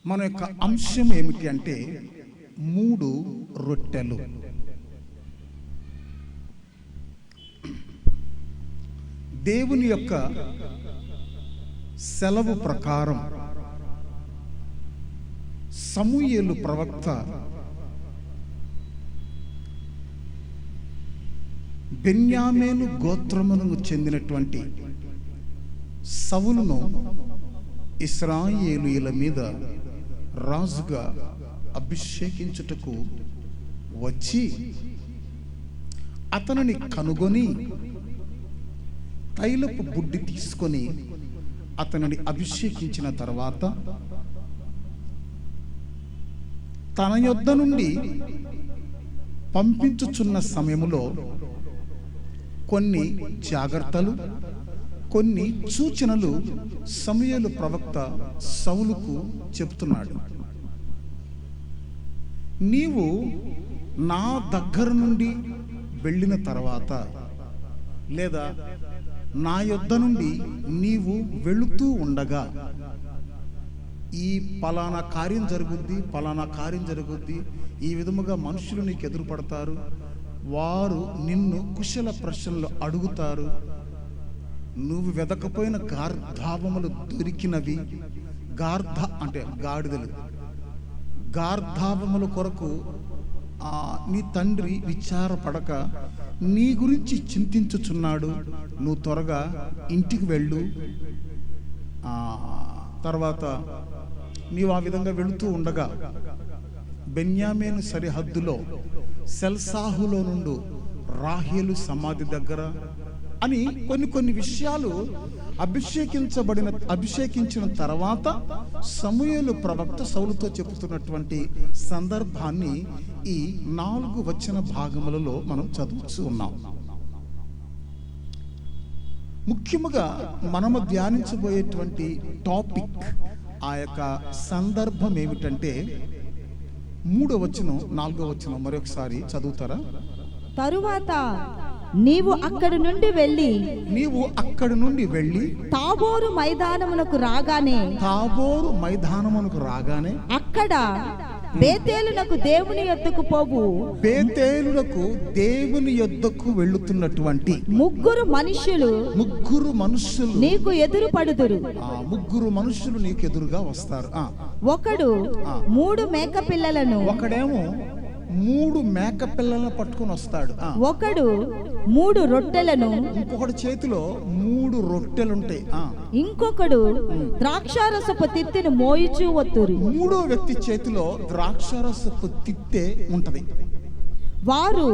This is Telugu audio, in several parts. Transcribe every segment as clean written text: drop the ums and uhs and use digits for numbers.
మన యొక్క అంశం ఏమిటి అంటే 3 రొట్టెలు. దేవుని యొక్క సెలవు ప్రకారం సమూయేలు ప్రవక్త బెన్యామీను గోత్రమునకు చెందినటువంటి సౌలును ఇశ్రాయేలీయుల మీద రాజుగా అభిషేకించుటకు వచ్చి అతనిని కనుగొని తైలపు బుడ్డి తీసుకొని అతనిని అభిషేకించిన తర్వాత తన యొద్ద నుండి పంపించుచున్న సమయములో కొన్ని జాగ్రత్తలు, కొన్ని సూచనలు సమూయేలు ప్రవక్త సౌలుకు చెప్తున్నాడు. నీవు నా దగ్గర నుండి వెళ్ళిన తర్వాత, లేదా నా యొద్ద నుండి నీవు వెళుతూ ఉండగా ఈ పలానా కార్యం జరుగుద్ది, పలానా కార్యం జరుగుద్ది, ఈ విధముగా మనుషులు నీకు ఎదురుపడతారు, వారు నిన్ను కుశల ప్రశ్నలు అడుగుతారు, నువ్వు వెదకపోయిన గార్ధావములు దొరికినవి, అంటే గాడిదలు, గార్ధావముల కొరకు నీ తండ్రి విచారపడక నీ గురించి చింతించుచున్నాడు, నువ్వు త్వరగా ఇంటికి వెళ్ళు. తర్వాత నీవు ఆ విధంగా వెళుతూ ఉండగా బెన్యామీను సరిహద్దులో సెల్సాహులో నుండి రాహేలు సమాధి దగ్గర అని కొన్ని విషయాలు అభిషేకించిన తర్వాత సమూయేలు ప్రవక్త సౌలుతో చెబుతున్నటువంటి సందర్భాన్ని ఈ 4 వచన భాగములలో మనం చదువుతూ ఉన్నాం. ముఖ్యముగా మనము ధ్యానించబోయేటువంటి టాపిక్, ఆ యొక్క సందర్భం ఏమిటంటే 3వ వచనం 4వ వచనం మరొకసారి చదువుతారా? తరువాత నీవు అక్కడి నుండి వెళ్ళి తాబోరు మైదానమునకు రాగానే అక్కడ బేతేలునకు దేవుని యొద్దకు వెళ్తున్నటువంటి ముగ్గురు మనుషులు నీకు ఎదురుపడుదురు. ముగ్గురు మనుషులు నీకు ఎదురుగా వస్తారు. ఒకడు 3 మేక పిల్లలను, ఒకడేమో 3 మేక పిల్లలను పట్టుకొని వస్తాడు. ఒకడు 3 రొట్టెలను, ఇంకొకటి చేతిలో 3 రొట్టెలుంటాయి. ఇంకొకడు ద్రాక్షారసపు తిత్తెను మోయిచూ వత్తురు. 3వ వ్యక్తి చేతిలో ద్రాక్షారసపు తిత్తె ఉంటది. వారు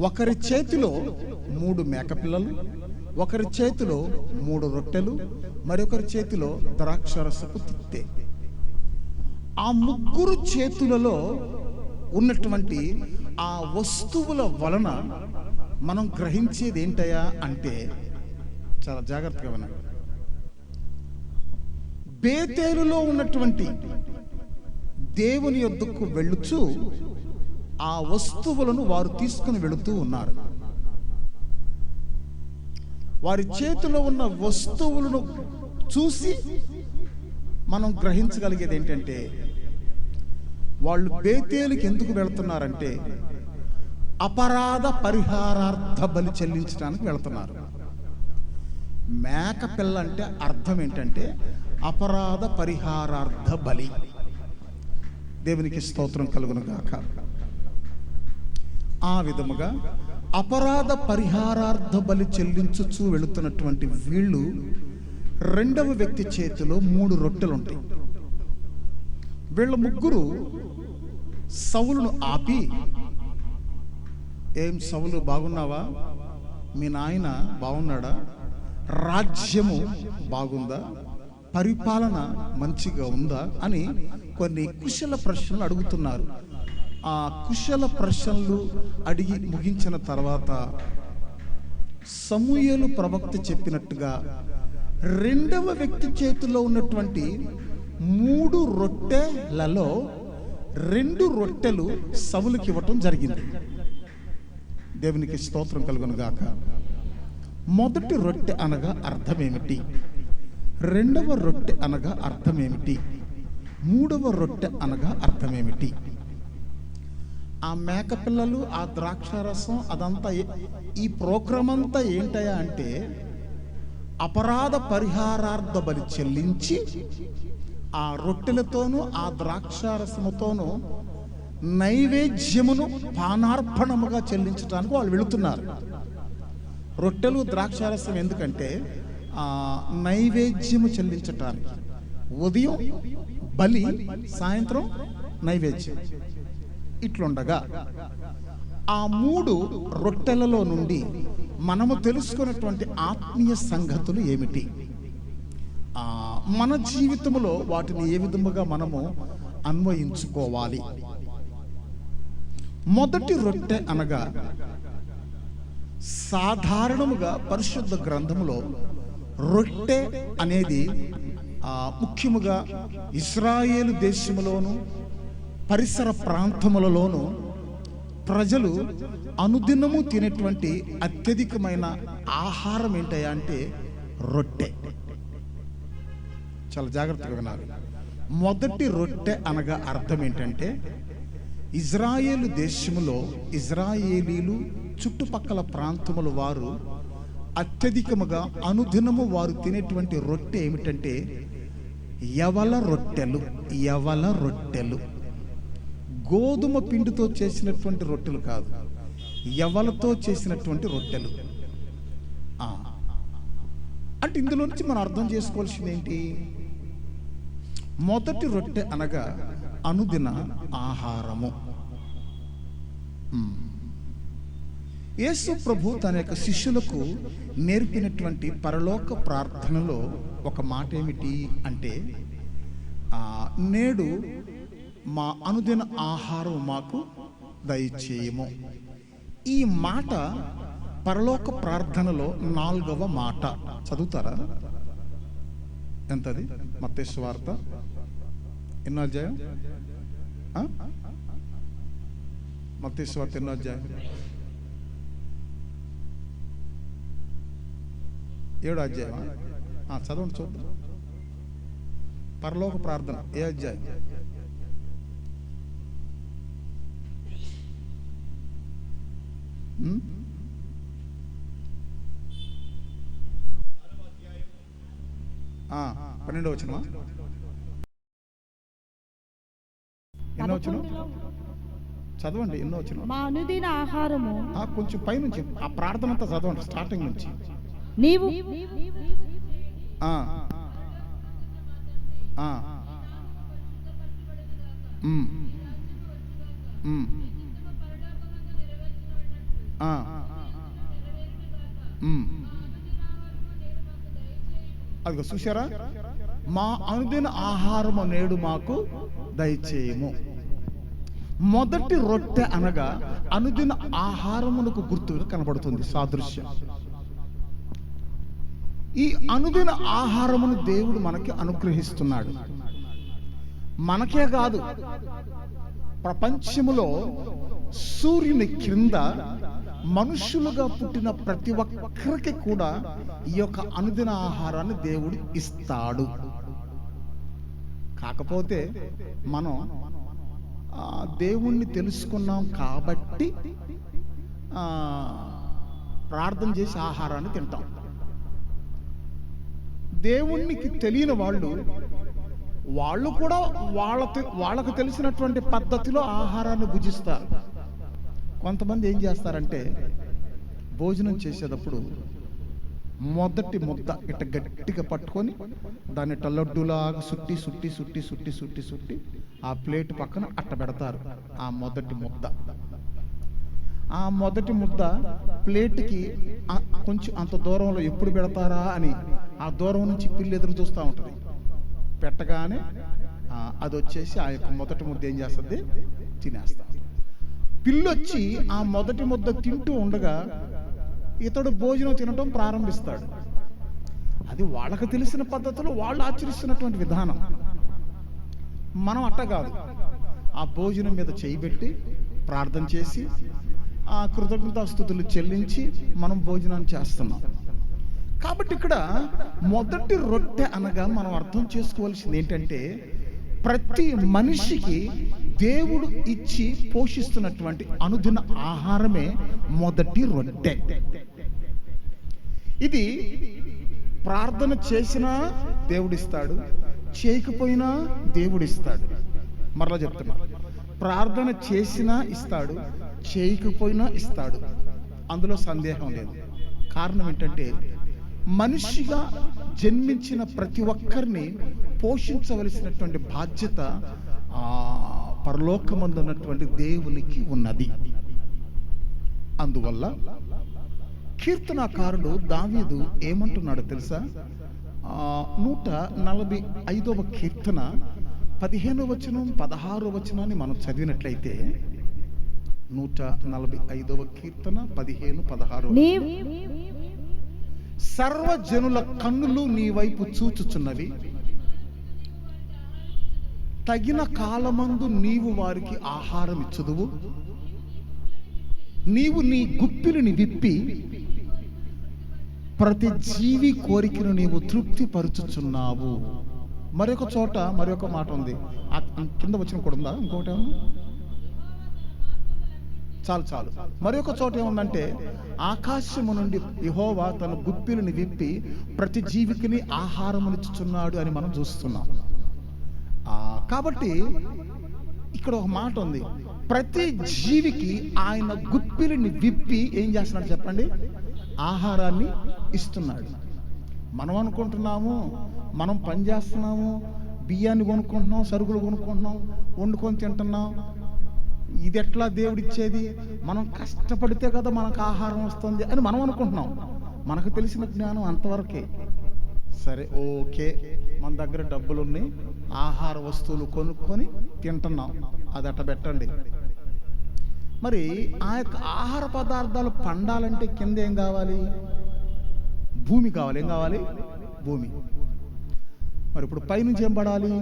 ఒకరి చేతిలో 3 మేక పిల్లలు, ఒకరి చేతిలో 3 రొట్టెలు, మరొకరి చేతిలో ద్రాక్షారసపు తిత్తె. ఆ ముగ్గురు చేతులలో ఉన్నటువంటి ఆ వస్తువుల వలన మనం గ్రహించేది ఏంటయా అంటే, చాలా జాగ్రత్తగా వినండి. బేతేలులో ఉన్నటువంటి దేవుని యొద్దకు వెళ్ళుచు ఆ వస్తువులను వారు తీసుకుని వెళుతూ ఉన్నారు. వారి చేతిలో ఉన్న వస్తువులను చూసి మనం గ్రహించగలిగేది ఏంటంటే, వాళ్ళు బేతేలుకి ఎందుకు వెళుతున్నారంటే అపరాధ పరిహారార్థ బలి చెల్లించడానికి వెళుతున్నారు. మేక పిల్ల అంటే అర్థం ఏంటంటే అపరాధ పరిహారార్థ బలి. దేవునికి స్తోత్రం కలుగును గాక. ఆ విధముగా అపరాధ పరిహారార్థ బలి చెల్లించుచూ వెళుతున్నటువంటి వీళ్ళు 2వ వ్యక్తి చేతిలో 3 రొట్టెలు ఉంటాయి. వీళ్ళ ముగ్గురు సౌలును ఆపి, ఏం సౌలు బాగున్నావా? మీ నాయన బాగున్నాడా? రాజ్యము బాగుందా? పరిపాలన మంచిగా ఉందా? అని కొన్ని కుశల ప్రశ్నలు అడుగుతున్నారు. ఆ కుశల ప్రశ్నలు అడిగి ముగించిన తర్వాత సమూయేలు ప్రవక్త చెప్పినట్టుగా 2వ వ్యక్తి చేతిలో ఉన్నటువంటి 3 రొట్టెలలో 2 రొట్టెలు సౌలుకి ఇవ్వటం జరిగింది. దేవునికి స్తోత్రం కలుగును గాక. మొదటి రొట్టె అనగా అర్థం ఏమిటి? రెండవ రొట్టె అనగా అర్థమేమిటి? మూడవ రొట్టె అనగా అర్థమేమిటి? ఆ మేకపిల్లలు, ఆ ద్రాక్షారసం, అదంతా ఈ ప్రోగ్రాం అంతా ఏంటయా అంటే అపరాధ పరిహారార్థ బలి చెల్లించి ఆ రొట్టెలతోనూ ఆ ద్రాక్షారసముతోనూ నైవేద్యమును పానార్పణముగా చెల్లించడానికి వాళ్ళు వెళుతున్నారు. రొట్టెలు ద్రాక్షారసం ఎందుకంటే నైవేద్యము చెల్లించటానికి. ఉదయం బలి, సాయంత్రం నైవేద్యం. ఇట్లుండగా ఆ 3 రొట్టెలలో నుండి మనము తెలుసుకున్నటువంటి ఆత్మీయ సంగతులు ఏమిటి? మన జీవితంలో వాటిని ఏ విధముగా మనము అన్వయించుకోవాలి? మొదటి రొట్టె అనగా సాధారణముగా పరిశుద్ధ గ్రంథములో రొట్టె అనేది ముఖ్యముగా ఇశ్రాయేలు దేశములోను పరిసర ప్రాంతములలోను ప్రజలు అనుదినము తినేటువంటి అత్యధికమైన ఆహారం ఏంటయ్యా అంటే రొట్టె. చాలా జాగ్రత్తగా వినాలి. మొదటి రొట్టె అనగా అర్థం ఏంటంటే ఇజ్రాయేలు దేశములో ఇజ్రాయేలీలు చుట్టుపక్కల ప్రాంతముల వారు అత్యధికముగా అనుదినము వారు తినేటువంటి రొట్టె ఏమిటంటే యవల రొట్టెలు. యవల రొట్టెలు గోధుమ పిండితో చేసినటువంటి రొట్టెలు కాదు, యవలతో చేసినటువంటి రొట్టెలు. అంటే ఇందులో నుంచి మనం అర్థం చేసుకోవాల్సింది ఏంటి? మొదటి రొట్టె అనగా అనుదిన ఆహారము. యేసు ప్రభు తన యొక్క శిష్యులకు నేర్పినటువంటి పరలోక ప్రార్థనలో ఒక మాట ఏమిటి అంటే నేడు మా అనుదిన ఆహారం మాకు దయచేయము. ఈ మాట పరలోక ప్రార్థనలో 4వ మాట. చదువుతారా? ఎంతది? మత్తయి సువార్త ఎన్నో అధ్యాయం? మత్తయి సువార్త ఎన్నో అధ్యాయం? 7వ అధ్యాయం. చదవండి చూద్దాం. పరలోక ప్రార్థన ఏ అధ్యాయం? పన్నెండవ వచనమా? ఎన్నో వచనం? చదవండి. ఎన్నో వచనం? మా అనుదిన ఆహారము. కొంచెం పైనుంచి ఆ ప్రార్థన అంతా చదవండి, స్టార్టింగ్ నుంచి. నీవు అదిగో చూసారా? మా అనుదిన ఆహారము నేడు మాకు దయచేయము. మొదటి రొట్టె అనగా అనుదిన ఆహారమునకు గుర్తుగా కనబడుతుంది, సాదృశ్యం. ఈ అనుదిన ఆహారమును దేవుడు మనకి అనుగ్రహిస్తున్నాడు. మనకే కాదు, ప్రపంచములో సూర్యుని క్రింద మనుషులుగా పుట్టిన ప్రతి ఒక్కరికి కూడా ఈ యొక్క అనుదిన ఆహారాన్ని దేవుడు ఇస్తాడు. కాకపోతే మనం దేవుణ్ణి తెలుసుకున్నాం కాబట్టి ప్రార్థన చేసి ఆహారాన్ని తింటాం. దేవునికి తెలియని వాళ్ళు కూడా వాళ్ళకు తెలిసినటువంటి పద్ధతిలో ఆహారాన్ని భుజిస్తారు. కొంతమంది ఏం చేస్తారంటే భోజనం చేసేటప్పుడు మొదటి ముద్ద ఇట్ట గట్టిగా పట్టుకొని దాన్ని ఇట్ట లడ్డులాగా సుట్టి సుట్టి సుట్టి సుట్టి సుట్టి సుట్టి ఆ ప్లేట్ పక్కన అట్ట పెడతారు. ఆ మొదటి ముద్ద ప్లేట్కి కొంచెం అంత దూరంలో ఎప్పుడు పెడతారా అని ఆ దూరం నుంచి పిల్లి ఎదురు చూస్తూ ఉంటుంది. పెట్టగానే అది వచ్చేసి ఆ యొక్క మొదటి ముద్ద ఏం చేస్తుంది? తినేస్తా. పిల్లి వచ్చి ఆ మొదటి ముద్ద తింటూ ఉండగా ఇతడు భోజనం తినటం ప్రారంభిస్తాడు. అది వాళ్ళకు తెలిసిన పద్ధతిలో వాళ్ళు ఆచరిస్తున్నటువంటి విధానం. మనం అట్ట కాదు. ఆ భోజనం మీద చేయబెట్టి ప్రార్థన చేసి ఆ కృతజ్ఞతాస్తుతులు చెల్లించి మనం భోజనాన్ని చేస్తున్నాం. కాబట్టి ఇక్కడ మొదటి రొట్టె అనగా మనం అర్థం చేసుకోవాల్సింది ఏంటంటే, ప్రతి మనిషికి దేవుడు ఇచ్చి పోషిస్తున్నటువంటి అనుదిన ఆహారమే మొదటి రొట్టె. ఇది ప్రార్థన చేసినా దేవుడిస్తాడు, చేయకపోయినా దేవుడిస్తాడు. మరలా చెప్తున్నా, ప్రార్థన చేసినా ఇస్తాడు, చేయకపోయినా ఇస్తాడు. అందులో సందేహం లేదు. కారణం ఏంటంటే, మనిషిగా జన్మించిన ప్రతి ఒక్కరిని పోషించవలసినటువంటి బాధ్యత పరలోకమందు ఉన్నటువంటి దేవునికి ఉన్నది. అందువల్ల కీర్తనాకారుడు దావీదు ఏమంటున్నాడు తెలుసా? 145వ కీర్తన 15వ వచనం 16వ వచనాన్ని మనం చదివినట్లయితే, 145వ కీర్తన 15, 16. సర్వజనుల కన్నులు నీ వైపు చూచుచున్నవి, తగిన కాలమందు నీవు వారికి ఆహారం ఇచ్చుదువు. నీవు నీ గుప్పిలిని విప్పి ప్రతి జీవి కోరికను నీవు తృప్తిపరుచుచున్నావు. మరొక చోట మరొక మాట ఉంది, కింద వచ్చిన కూడా ఉందా? ఇంకోటి ఏమన్నా? చాలు. మరొక చోట ఏముందంటే, ఆకాశము నుండి యెహోవా తన గుప్పిలిని విప్పి ప్రతి జీవికిని ఆహారమునిచ్చుచున్నాడు అని మనం చూస్తున్నాం. కాబట్టి ఇక్కడ ఒక మాట ఉంది, ప్రతి జీవికి ఆయన గుప్పిలిని విప్పి ఏం చేస్తున్నాడు చెప్పండి? ఆహారాన్ని ఇస్తున్నాడు. మనం అనుకుంటున్నాము, మనం పని చేస్తున్నాము, బియ్యాన్ని కొనుక్కుంటున్నాం, సరుకులు కొనుక్కుంటున్నాం, వండుకొని తింటున్నాం. ఇది ఎట్లా దేవుడిచ్చేది? మనం కష్టపడితే కదా మనకు ఆహారం వస్తుంది అని మనం అనుకుంటున్నాం. మనకు తెలిసిన జ్ఞానం అంతవరకే. సరే, ఓకే, మన దగ్గర డబ్బులు ఉన్నాయి, ఆహార వస్తువులు కొనుక్కొని తింటున్నాం, అది అట్ట పెట్టండి. మరి ఆ యొక్క ఆహార పదార్థాలు పండాలంటే కింద ఏం కావాలి? భూమి కావాలి. ఏం కావాలి? భూమి. మరి ఇప్పుడు పైనుంచి ఏం పడాలి?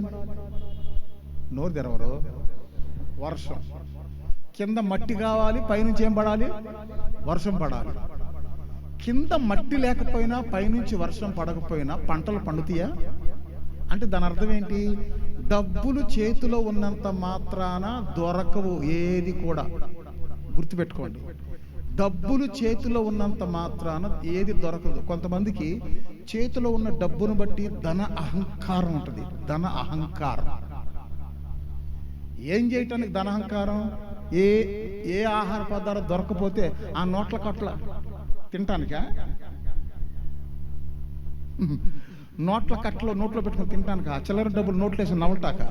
నోరు తెరవరు, వర్షం. కింద మట్టి కావాలి, పైనుంచి ఏం పడాలి? వర్షం పడాలి. కింద మట్టి లేకపోయినా పైనుంచి వర్షం పడకపోయినా పంటలు పండుతాయా? అంటే దాని అర్థం ఏంటి? డబ్బులు చేతిలో ఉన్నంత మాత్రాన దొరకవు ఏది కూడా. గుర్తుపెట్టుకోండి, డబ్బులు చేతిలో ఉన్నంత మాత్రాన ఏది దొరకదు. కొంతమందికి చేతిలో ఉన్న డబ్బును బట్టి ధన అహంకారం ఉంటుంది. ధన అహంకారం. ఏం చేయటానికి ధన అహంకారం? ఏ ఆహార పదార్థం దొరకపోతే ఆ నోట్ల కట్ల తినటానికా? నోట్ల కట్టలో నోట్లో పెట్టుకుని తినటానికా? చిల్లర డబ్బులు నోట్లు వేసి నవ్వుటాక?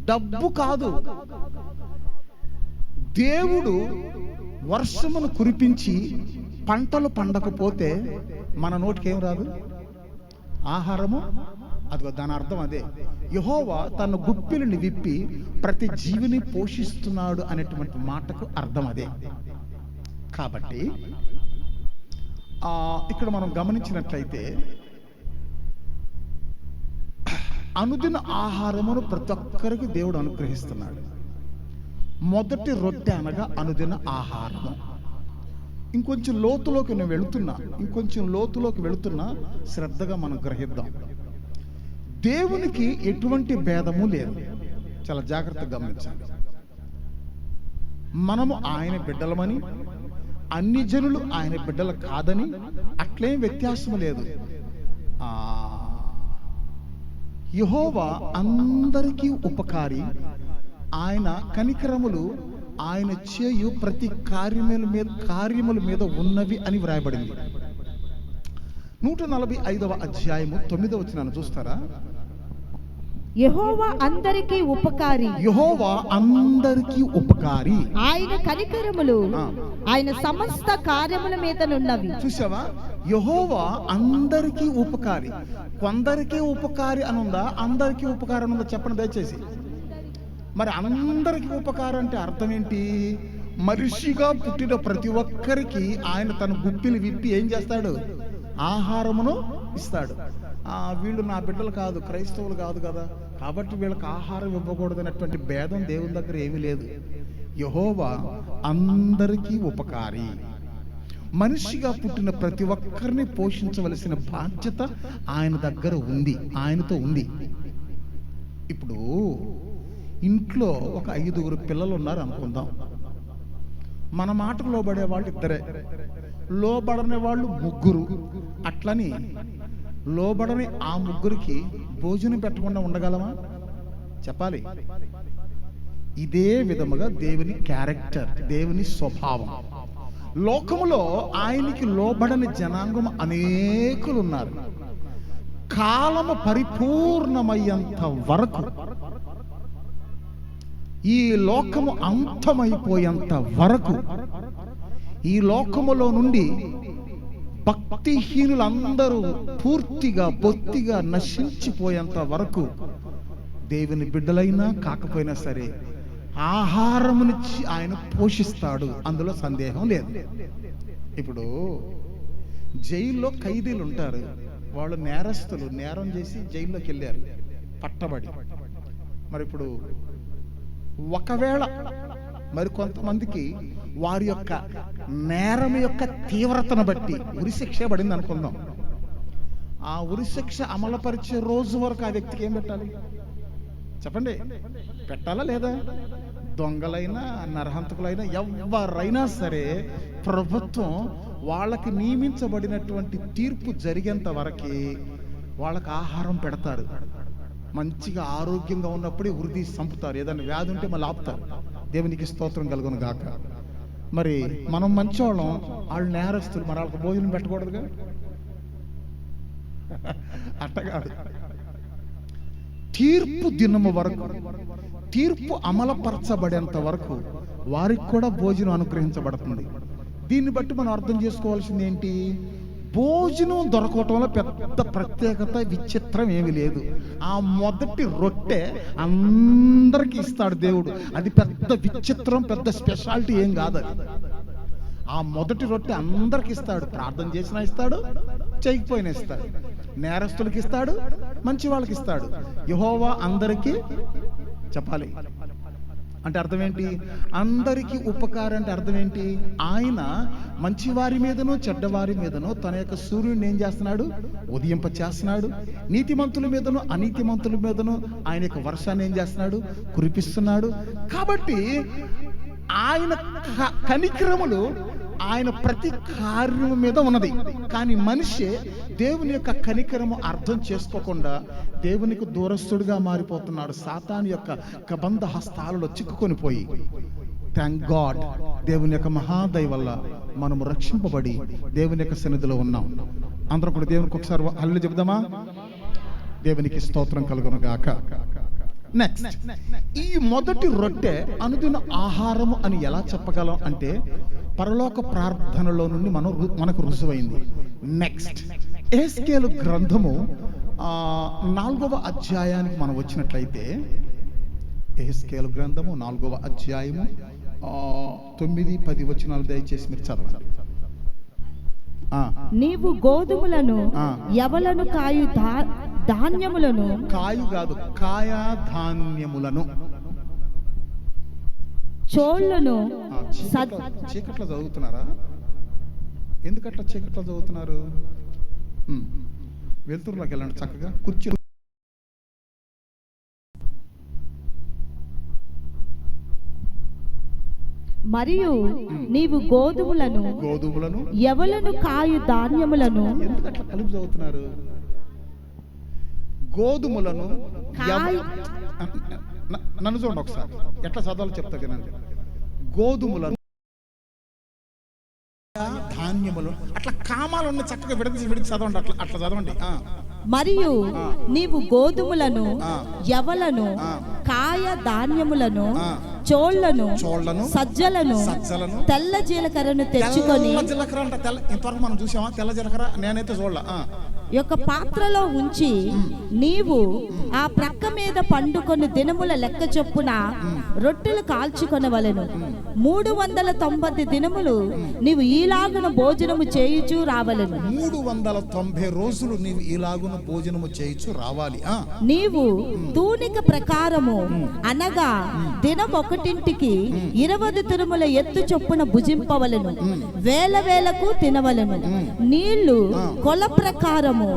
డబ్బు కాదు. దేవుడు వర్షమును కురిపించి పంటలు పండకపోతే మన నోటికి ఏం రాదు? ఆహారము. అదిగో దాని అర్థం అదే. యెహోవా తన గుప్పిలిని విప్పి ప్రతి జీవిని పోషిస్తున్నాడు అనేటువంటి మాటకు అర్థం అదే. కాబట్టి ఇక్కడ మనం గమనించినట్లయితే, అనుదిన ఆహారమును ప్రతి ఒక్కరికి దేవుడు అనుగ్రహిస్తున్నాడు. మొదటి రొట్టె అనగా అనుదిన ఆహారము. ఇంకొంచెం లోతులోకి వెళుతున్నా శ్రద్ధగా మనం గ్రహిద్దాం. దేవునికి ఎటువంటి భేదము లేదు. చాలా జాగ్రత్తగా గమనించాలి. మనము ఆయన బిడ్డలమని, అన్ని జనులు ఆయన బిడ్డలు కాదని అట్లేం వ్యత్యాసం లేదు. యెహోవా అందరికీ ఉపకారి, ఆయన కనికరములు ఆయన చేయు ప్రతి కార్యముల మీద ఉన్నవి అని వ్రాయబడింది. 145వ అధ్యాయము 9వ వచనాన్ని చూస్తారా? యెహోవా అందరికీ ఉపకారి, యెహోవా అందరికీ ఉపకారి, ఆయన కనికరములు ఆయన సమస్త కార్యముల మీదనున్నవి. చూసావా? యెహోవా అందరికీ ఉపకారి. కొందరికీ ఉపకారి అనుందా? అందరికీ ఉపకారం ఉందా? చెప్పండి దయచేసి. మరి అందరికీ ఉపకారం అంటే అర్థం ఏంటి? మనిషిగా పుట్టిన ప్రతి ఒక్కరికి ఆయన తన గుప్పిలు విప్పి ఏం చేస్తాడు? ఆహారమును ఇస్తాడు. వీళ్ళు నా బిడ్డలు కాదు, క్రైస్తవులు కాదు కదా, కాబట్టి వీళ్ళకి ఆహారం ఇవ్వకూడదు అనేటువంటి భేదం దేవుని దగ్గర ఏమీ లేదు. యెహోవా అందరికీ ఉపకారి. మనిషిగా పుట్టిన ప్రతి ఒక్కరిని పోషించవలసిన బాధ్యత ఆయన దగ్గర ఉంది, ఆయనతో ఉంది. ఇప్పుడు ఇంట్లో ఒక 5 పిల్లలు ఉన్నారు అనుకుందాం. మన మాటకు లోబడే వాళ్ళు 2, లోబడని వాళ్ళు 3. అట్లని లోబడని ఆ 3కి భోజనం పెట్టకుండా ఉండగలమా? చెప్పాలి. ఇదే విధముగా దేవుని క్యారెక్టర్, దేవుని స్వభావం. లోకములో ఆయనకి లోబడని జనాంగం అనేకులు ఉన్నారు. కాలము పరిపూర్ణమయ్యేంత వరకు, ఈ లోకము అంతమైపోయేంత వరకు, ఈ లోకములో నుండి భక్తిహీనులందరూ పూర్తిగా బొత్తిగా నశించిపోయేంత వరకు దేవుని బిడ్డలైనా కాకపోయినా సరే ఆహారమునిచ్చి ఆయన పోషిస్తాడు, అందులో సందేహం లేదు. ఇప్పుడు జైల్లో ఖైదీలు ఉంటారు, వాళ్ళు నేరస్తులు, నేరం చేసి జైల్లోకి వెళ్ళారు పట్టబడి. మరి ఇప్పుడు ఒకవేళ మరి కొంతమందికి వారి యొక్క నేరం యొక్క తీవ్రతను బట్టి ఉరిశిక్ష పడింది అనుకుందాం. ఆ ఉరిశిక్ష అమలుపరిచే రోజు వరకు ఆ వ్యక్తికి ఏం పెట్టాలి చెప్పండి? పెట్టాలా లేదా? దొంగలైనా నరహంతకులైనా ఎవరైనా సరే ప్రభుత్వం వాళ్ళకి నియమించబడినటువంటి తీర్పు జరిగేంత వరకు వాళ్ళకి ఆహారం పెడతారు. మంచిగా ఆరోగ్యంగా ఉన్నప్పుడే ఉరిది చంపుతారు. ఏదైనా వ్యాధి ఉంటే మళ్ళీ ఆపుతారు. దేవునికి స్తోత్రం కలుగును గాక. మరి మనం మంచివాళ్ళం, వాళ్ళు నేరస్తులు, మరి వాళ్ళకి భోజనం పెట్టకూడదుగా? అట్టగాదు. తీర్పు దినము వరకు, తీర్పు అమలుపరచబడేంత వరకు వారికి కూడా భోజనం అనుగ్రహించబడుతుంది. దీన్ని బట్టి మనం అర్థం చేసుకోవాల్సింది ఏంటి? భోజనం దొరకటంలో పెద్ద ప్రత్యేకత విచిత్రం ఏమీ లేదు. ఆ మొదటి రొట్టె అందరికీ ఇస్తాడు దేవుడు. అది పెద్ద విచిత్రం, పెద్ద స్పెషాలిటీ ఏం కాదు. అది ఆ మొదటి రొట్టె అందరికి ఇస్తాడు. ప్రార్థన చేసినా ఇస్తాడు, చేయకపోయినా ఇస్తాడు. నేరస్తులకి ఇస్తాడు, మంచి వాళ్ళకి ఇస్తాడు. యెహోవా అందరికీ చెప్పాలి అంటే అర్థం ఏంటి? అందరికీ ఉపకారం అంటే అర్థం ఏంటి? ఆయన మంచివారి మీదనో చెడ్డవారి మీదనో తన యొక్క సూర్యుడిని ఏం చేస్తున్నాడు? ఉదయింప చేస్తున్నాడు. నీతిమంతుల మీదనో అనీతిమంతుల మీదనో ఆయన యొక్క వర్షాన్ని ఏం చేస్తున్నాడు? కురిపిస్తున్నాడు. కాబట్టి ఆయన కనికరములు ఆయన ప్రతి కార్యము మీద ఉన్నది. కానీ మనిషి దేవుని యొక్క కనికరము అర్థం చేసుకోకుండా దేవునికి దూరస్తుడిగా మారిపోతున్నాడు. సాతాను యొక్క కబంధ హస్తాలలో చిక్కుకొని పోయి, థ్యాంక్ గాడ్, దేవుని యొక్క మహాదయ వల్ల మనము రక్షింపబడి దేవుని యొక్క సన్నిధిలో ఉన్నాం. అందరం కూడా దేవునికి ఒకసారి హల్లెలూయా చెబుదామా? దేవునికి స్తోత్రం కలుగును గాక. నెక్స్ట్, ఈ మొదటి రొట్టె అనుదిన ఆహారము అని ఎలా చెప్పగలం అంటే పరలోక ప్రార్థనలో నుండి మనకు రుజువైంది. నెక్స్ట్, యెహెజ్కేలు గ్రంథము 4వ అధ్యాయానికి మనం వచ్చినట్లయితే, యెహెజ్కేలు గ్రంథము 4వ అధ్యాయము 9, 10 వచనాలు దయచేసి మీరు చదవండి. నీవు గోధుమలను యవలను కాయు ధాన్యములను, కాయు కాదు, కాయా ధాన్యములను, చోళ్లను. చీకట్లో చదువుతున్నారా? ఎందుకట్లా చీకట్లో చదువుతున్నారు? వెలుతురులోకి వెళ్ళండి చక్కగా. కుర్చీ మరియు నీవు గోధుమలను యవలను కాయు ధాన్యములను. ఎందుకట్లా కలిపి చదువుతున్నారు? గోధుమలను, నన్ను చూడండి ఒకసారి ఎట్లా చదవాలో చెప్తా వినండి. గోధుమలను, ధాన్యములు, అట్లా కామాలు ఉన్న చక్కగా విడిచి చదవండి. అట్లా చదవండి. మరియు నీవు గోధుమలను యవలను కాయ ధాన్యములను చోళ్లను సజ్జలను తెల్ల జీలకర్రను తెచ్చుకొని, జీలకర్ర అంటే ఇంతవరకు మనం చూసామా? తెల్ల జీలకర్ర నేనైతే చూడలే. యొక్క పాత్రలో ఉంచి నీవు ఆ ప్రక్క మీద పండుకొని దినముల లెక్క చొప్పున రొట్టెలు కాల్చుకొనవలెను. 390 దినములు నీవు ఈలాగున భోజనము చేయుచు రావలెను. 390 రోజులు నీవు ఈలాగున భోజనము చేయుచు రావాలి. నీవు తూనిక ప్రకారము అనగా దినం ఒకటింటికి 20 తురుముల ఎత్తు చొప్పున భుజింపవలను, వేల వేలకు తినవలను. నీళ్లు కొల ప్రకారము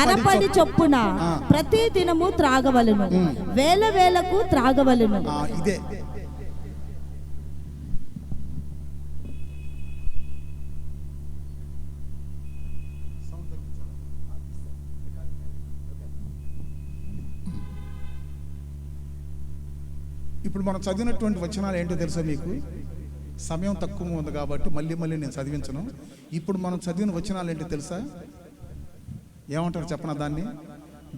అరపడి చొప్పున ప్రతి దినము త్రాగవలను, వేల వేలకు త్రాగవలను. ఇదే ఇప్పుడు మనం చదివినటువంటి వచనాలు ఏంటో తెలుసా మీకు? సమయం తక్కువ ఉంది కాబట్టి మళ్ళీ నేను చదివించను. ఇప్పుడు మనం చదివిన వచనాలు ఏంటో తెలుసా? ఏమంటారు చెప్పనా దాన్ని?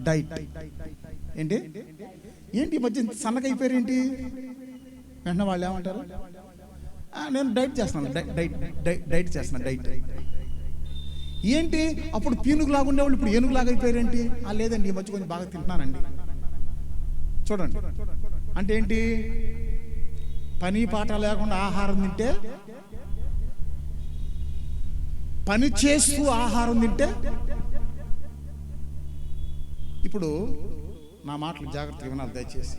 డైట్. ఏంటి ఈ మధ్య సన్నగా అయిపోయారు ఏంటి? వెంటనే వాళ్ళు ఏమంటారు? నేను డైట్ చేస్తున్నాను, డైట్ చేస్తున్నాను, డైట్. ఏంటి అప్పుడు పీనుగులాగా ఉండేవాళ్ళు ఇప్పుడు ఏనుగులాగా అయిపోయారేంటి? లేదండి, ఈ మధ్య కొంచెం బాగా తింటున్నానండి. చూడండి, అంటే ఏంటి? పని పాట లేకుండా ఆహారం తింటే, పని చేస్తూ ఆహారం తింటే. ఇప్పుడు నా మాటలు జాగ్రత్తగా వినాలి దయచేసి.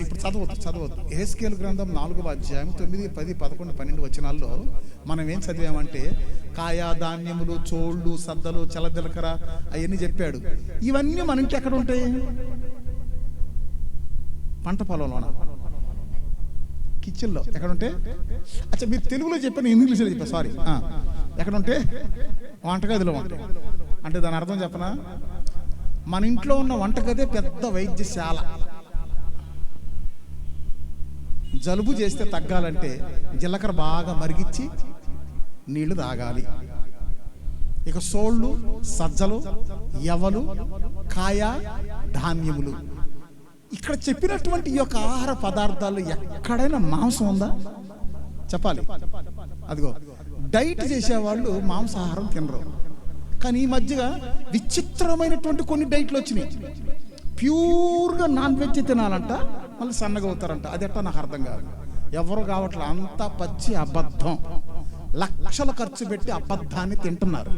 ఇప్పుడు చదవద్దు. యెహెజ్కేలు గ్రంథం 4వ అధ్యాయం 9, 10, 11, 12 వచనాల్లో మనం ఏం చదివామంటే, కాయా ధాన్యములు, చోళ్ళు, సద్దలు, చలదిలకర అవన్నీ చెప్పాడు. ఇవన్నీ మన ఇంటి ఎక్కడ ఉంటాయి? పంట పొలంలోన, కిచెన్లో. ఎక్కడ ఉంటే? అచ్చా, మీరు తెలుగులో చెప్పాను, ఇంగ్లీష్లో చెప్పాను, సారీ. ఎక్కడ ఉంటే? వంటగదిలో ఉంటాయి. అంటే దాని అర్థం చెప్పనా? మన ఇంట్లో ఉన్న వంటగదే పెద్ద వైద్యశాల. జలుబు చేస్తే తగ్గాలంటే జీలకర్ర బాగా మరిగించి నీళ్లు తాగాలి. ఇక సోళ్ళు, సజ్జలు, యవలు, కాయ, ధాన్యములు. ఇక్కడ చెప్పినటువంటి ఈ యొక్క ఆహార పదార్థాలు ఎక్కడైనా మాంసం ఉందా? చెప్పాలి. అదిగో, డైట్ చేసేవాళ్ళు మాంసాహారం తినరు. కానీ ఈ మధ్యగా విచిత్రమైనటువంటి కొన్ని డైట్లు వచ్చినాయి. ప్యూర్గా నాన్ వెజ్ తినాలంట, మళ్ళీ సన్నగా అవుతారంట. అది ఎట్టా నాకు అర్థం కాదు. ఎవరు కావట్లే, అంతా పచ్చి అబద్ధం. లక్షలు ఖర్చు పెట్టి అబద్ధాన్ని తింటున్నారు.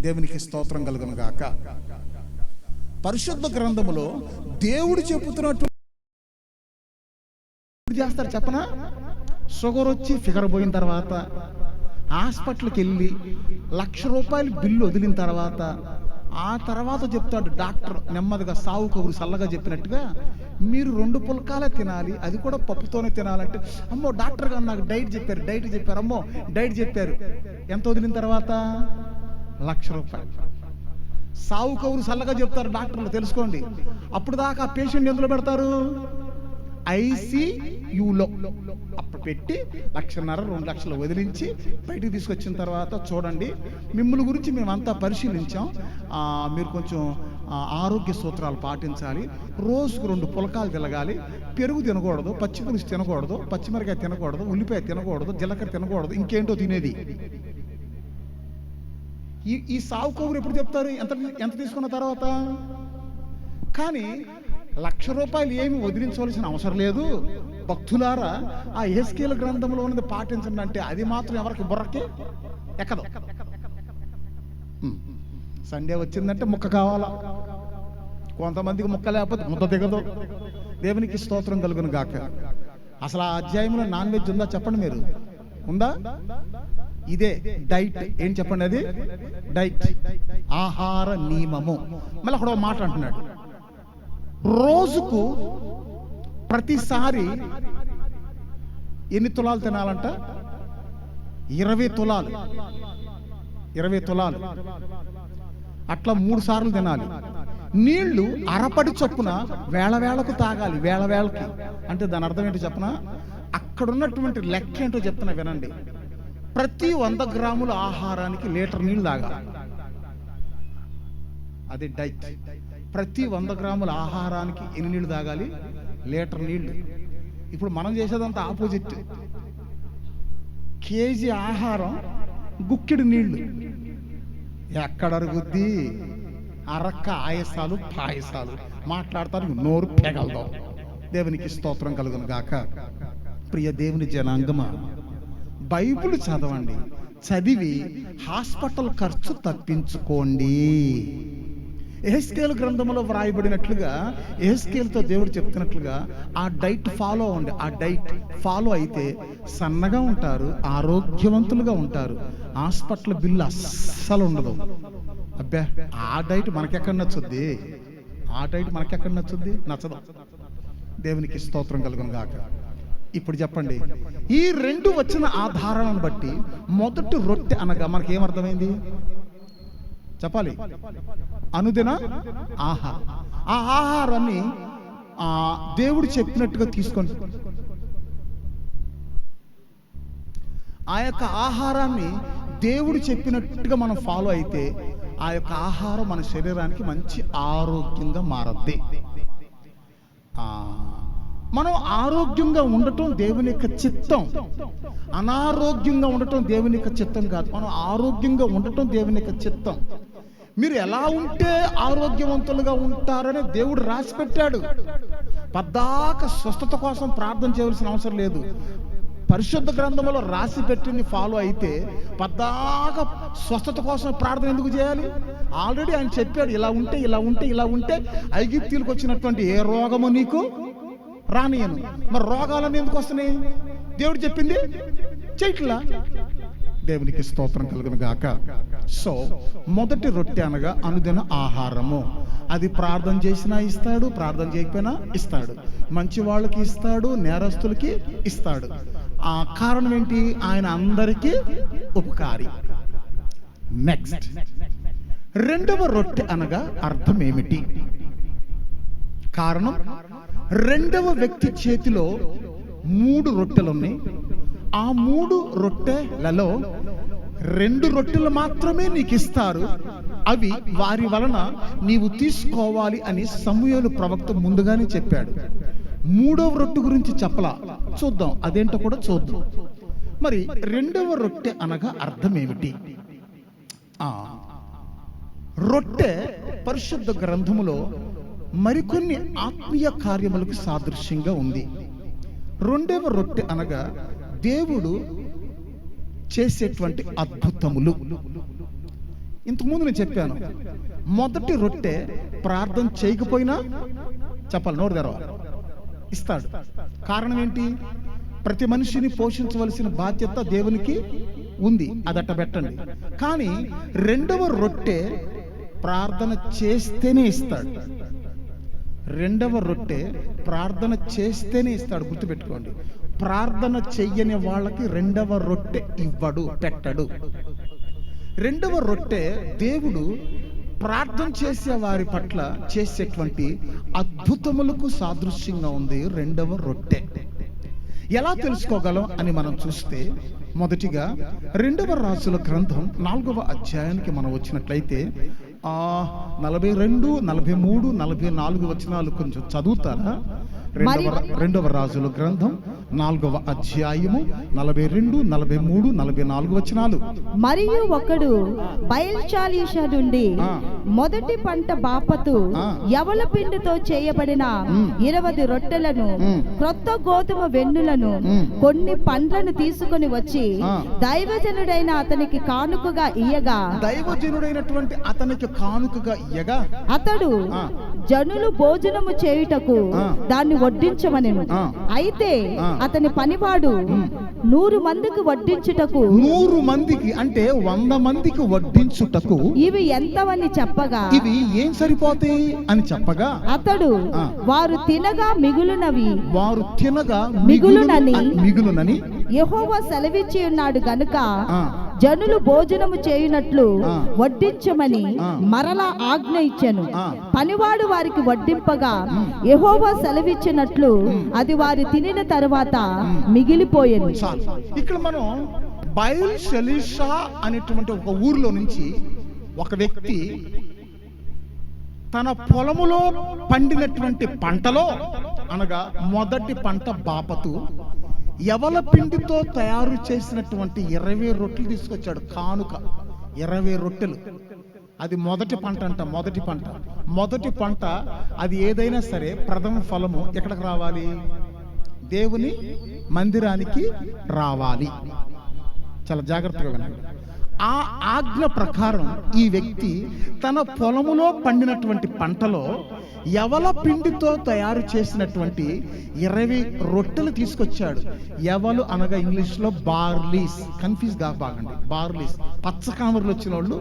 దేవునికి స్తోత్రం కలుగును గాక. పరిశుద్ధ గ్రంథములో దేవుడు చెబుతున్నట్టు చేస్తారు చెప్పనా? షుగర్ వచ్చి ఫిగర్ పోయిన తర్వాత, హాస్పిటల్కి వెళ్ళి ₹1,00,000 బిల్లు వదిలిన తర్వాత, ఆ తర్వాత చెప్తాడు డాక్టర్ నెమ్మదిగా, సావు కబురు చల్లగా చెప్పినట్టుగా, మీరు 2 పుల్కాలే తినాలి, అది కూడా పప్పుతోనే తినాలంటే, అమ్మో డాక్టర్ గారు నాకు డైట్ చెప్పారు, అమ్మో డైట్ చెప్పారు. ఎంత వదిలిన తర్వాత? ₹1,00,000. సావు కబురు చల్లగా చెప్తారు డాక్టర్లు, తెలుసుకోండి. అప్పుడు దాకా ఆ పేషెంట్ ఎందులో పెడతారు? ICUలో. అప్పుడు పెట్టి 1,50,000 2 లక్షలు వదిలించి బయటికి తీసుకొచ్చిన తర్వాత, చూడండి మిమ్మల్ని గురించి మేమంతా పరిశీలించాం, మీరు కొంచెం ఆరోగ్య సూత్రాలు పాటించాలి, రోజుకు 2 పులకాలు తినగాలి, పెరుగు తినకూడదు, పచ్చి పులుసు తినకూడదు, పచ్చిమిరకాయ తినకూడదు, ఉల్లిపాయ తినకూడదు, జీలకర్ర తినకూడదు, ఇంకేంటో తినేది. ఈ సావు కబురు ఎప్పుడు చెప్తారు? ఎంత తీసుకున్న తర్వాత? కానీ ₹1,00,000 ఏమి వదిలించవలసిన అవసరం లేదు. భక్తులారా, ఆ యెహెజ్కేలు గ్రంథంలో ఉన్నది పాటించండి అంటే, అది మాత్రం ఎవరికి బుర్రకి ఎక్కదు. సండే వచ్చిందంటే ముక్క కావాలా, కొంతమందికి ముక్క లేకపోతే ముద్ద దిగదు. దేవునికి స్తోత్రం కలుగును గాక. అసలు ఆ అధ్యాయంలో నాన్ వెజ్ ఉందా చెప్పండి? మీరు ఉందా? ఇదే డైట్. ఏం చెప్పండి? అది డైట్, ఆహార నియమము. మళ్ళీ అక్కడ మాట అంటున్నాడు, రోజుకు ప్రతిసారి ఎన్ని తులాలు తినాలంట? 20 తులాలు. 20 తులాలు. అట్లా 3 సార్లు తినాలి. నీళ్లు అరపడి చొప్పున వేళకు తాగాలి, వేళకి. అంటే దాని అర్థం ఏంటో చెప్పనా? అక్కడ ఉన్నటువంటి లెక్క ఏంటో చెప్తున్నా వినండి. ప్రతి 100 గ్రాముల ఆహారానికి లీటర్ నీళ్లు తాగాలి. అది డైట్. ప్రతి 100 గ్రాముల ఆహారానికి ఎన్ని నీళ్లు తాగాలి? లీటర్ నీళ్లు. ఇప్పుడు మనం చేసేదంతా ఆపోజిట్. కేజీ ఆహారం, గుక్కిడి నీళ్లు. ఎక్కడ అరుగుద్ది? అరక్క ఆయాసాలు, పాయసాలు మాట్లాడతారు, నోరు పెగలదాం. దేవునికి స్తోత్రం కలుగును గాక. ప్రియ దేవుని జనాంగమా, బైబిల్ చదవండి, చదివి హాస్పిటల్ ఖర్చు తప్పించుకోండి. యెహెజ్కేలు గ్రంథంలో వ్రాయబడినట్లుగా యెహెజ్కేలుతో దేవుడు చెప్తున్నట్లుగా ఆ డైట్ ఫాలో అవ్వండి. ఆ డైట్ ఫాలో అయితే సన్నగా ఉంటారు, ఆరోగ్యవంతులుగా ఉంటారు, హాస్పిటల్ బిల్లు అస్సలు ఉండదు. అబ్బా, ఆ డైట్ మనకెక్కడ నచ్చుద్ది? ఆ డైట్ మనకెక్కడ నచ్చుద్ది? నచ్చదు. దేవునికి స్తోత్రం కలుగును గాక. ఇప్పుడు చెప్పండి, ఈ రెండు వచ్చిన ఆధారాలను బట్టి మొదటి రొట్టె అనగా మనకేమర్థమైంది? చెప్పాలి. అనుదిన ఆహారం. ఆ ఆహారాన్ని దేవుడు చెప్పినట్టుగా తీసుకోండి. ఆ యొక్క ఆహారాన్ని దేవుడు చెప్పినట్టుగా మనం ఫాలో అయితే ఆ యొక్క ఆహారం మన శరీరానికి మంచి ఆరోగ్యంగా మారద్ది. మనం ఆరోగ్యంగా ఉండటం దేవుని యొక్క చిత్తం, అనారోగ్యంగా ఉండటం దేవుని యొక్క చిత్తం కాదు. మనం ఆరోగ్యంగా ఉండటం దేవుని యొక్క చిత్తం. మీరు ఎలా ఉంటే ఆరోగ్యవంతులుగా ఉంటారని దేవుడు రాసి పెట్టాడు. పద్దాక స్వస్థత కోసం ప్రార్థన చేయవలసిన అవసరం లేదు. పరిశుద్ధ గ్రంథంలో రాసి పెట్టింది ఫాలో అయితే పద్దాక స్వస్థత కోసం ప్రార్థన ఎందుకు చేయాలి? ఆల్రెడీ ఆయన చెప్పాడు, ఇలా ఉంటే ఇలా ఉంటే ఇలా ఉంటే ఐగుప్తీయులకు వచ్చినటువంటి ఏ రోగము నీకు రానియను. మరి రోగాలన్నీ ఎందుకు వస్తున్నాయి? దేవుడు చెప్పింది చెయ్యట్లా. దేవునికి స్తోత్రం కలుగును గాక. సో మొదటి రొట్టె అనగా అనుదిన ఆహారము. అది ప్రార్థన చేసినా ఇస్తాడు, ప్రార్థన చేయకపోయినా ఇస్తాడు. మంచి వాళ్ళకి ఇస్తాడు, నేరస్తులకి ఇస్తాడు. ఆ కారణం ఏంటి? ఆయన అందరికీ ఉపకారి. నెక్స్ట్, రెండవ రొట్టె అనగా అర్థం ఏమిటి? కారణం, రెండవ వ్యక్తి చేతిలో 3 రొట్టెలు ఉన్నాయి. ఆ 3 రొట్టెలలో 2 రొట్టెలు మాత్రమే నీకు ఇస్తారు. అవి వారి వలన నీవు తీసుకోవాలి అని సమూయేలు ప్రవక్త ముందుగానే చెప్పాడు. 3వ రొట్టె గురించి చెప్పలా, చూద్దాం. అదేంటో కూడా చూద్దాం. మరి రెండవ రొట్టె అనగా అర్థం ఏమిటి? రొట్టె పరిశుద్ధ గ్రంథములో మరికొన్ని ఆత్మీయ కార్యములకు సాదృశ్యంగా ఉంది. రెండవ రొట్టె అనగా దేవుడు చేసేటువంటి అద్భుతములు. ఇంతకుముందు నేను చెప్పాను, మొదటి రొట్టె ప్రార్థన చేయకపోయినా చెప్పాలి, నోరు తెరవాలి, ఇస్తాడు. కారణం ఏంటి? ప్రతి మనిషిని పోషించవలసిన బాధ్యత దేవునికి ఉంది, అదట్ట పెట్టండి. కానీ రెండవ రొట్టె ప్రార్థన చేస్తేనే ఇస్తాడు. రెండవ రొట్టె ప్రార్థన చేస్తేనే ఇస్తాడు. గుర్తుపెట్టుకోండి, ప్రార్థన చెయ్యని వాళ్ళకి రెండవ రొట్టె ఇవ్వడు, పెట్టడు. రెండవ రొట్టె దేవుడు ప్రార్థన చేసే వారి పట్ల చేసేటువంటి అద్భుతములకు సాదృశ్యంగా ఉంది రెండవ రొట్టె. ఎలా తెలుసుకోగలం అని మనం చూస్తే, మొదటిగా 2వ రాజుల గ్రంథం 4వ అధ్యాయానికి మనం వచ్చినట్లయితే 42, 43, 44 వచనాలు కొంచెం చదువుతారా? 2వ రాజుల గ్రంథం 4వ అధ్యాయము 42, 43, 44 వచనాలు. మరియు ఒకడు బయల్షాలిషా నుండి మొదటి పంట బాపతు యవల పిండితో చేయబడిన 20 రొట్టెలను, క్రొత్త గోధుమ వెన్నులను, కొన్ని పండ్లను తీసుకొని వచ్చి దైవజనుడైన అతనికి కానుకగా ఇయ్యగా, దైవజనుడైనటువంటి అతనికి కానుకగా ఇయ్యగా, అతడు జనులు భోజనము చేయుటకు దాన్ని వడ్డించమనెను. అయితే అతని పనివాడు 100 మందికి వడ్డించుటకు, 100 మందికి అంటే 100 మందికి వడ్డించుటకు ఇవి ఎంతవని చెప్పగా, ఇవి ఏం సరిపోతాయి అని చెప్పగా, అతడు వారు తినగా మిగులునని యెహోవా సెలవిచ్చి ఉన్నాడు గనుక జనులు భోజనము చేయునట్లు వడ్డించమని మరలా ఆజ్ఞ ఇచ్చెను. పనివాడు వారికి వడ్డింపగా యెహోవా సెలవిచ్చినట్లు అది వారు తినిన తరువాత మిగిలిపోయెను. ఇక్కడ మనం బయల్షాలిషా అనేటువంటి ఒక ఊర్లో నుంచి ఒక వ్యక్తి తన పొలములో పండినటువంటి పంటలో అనగా మొదటి పంట బాపతు యవల పిండితో తయారు చేసినటువంటి 20 రొట్టెలు తీసుకొచ్చాడు కానుక. 20 రొట్టెలు. అది మొదటి పంట అంట. మొదటి పంట అది ఏదైనా సరే ప్రథమ ఫలము ఎక్కడికి రావాలి? దేవుని మందిరానికి రావాలి. చాలా జాగ్రత్తగా వినండి. ఆ ఆజ్ఞ ప్రకారం ఈ వ్యక్తి తన పొలములో పండినటువంటి పంటలో యవల పిండితో తయారు చేసినటువంటి 20 రొట్టెలు తీసుకొచ్చాడు. యవలు అనగా ఇంగ్లీష్లో బార్లీస్, కన్ఫ్యూజ్ కాబాగండి. బార్లీస్ పచ్చకామరులు వచ్చిన వాళ్ళు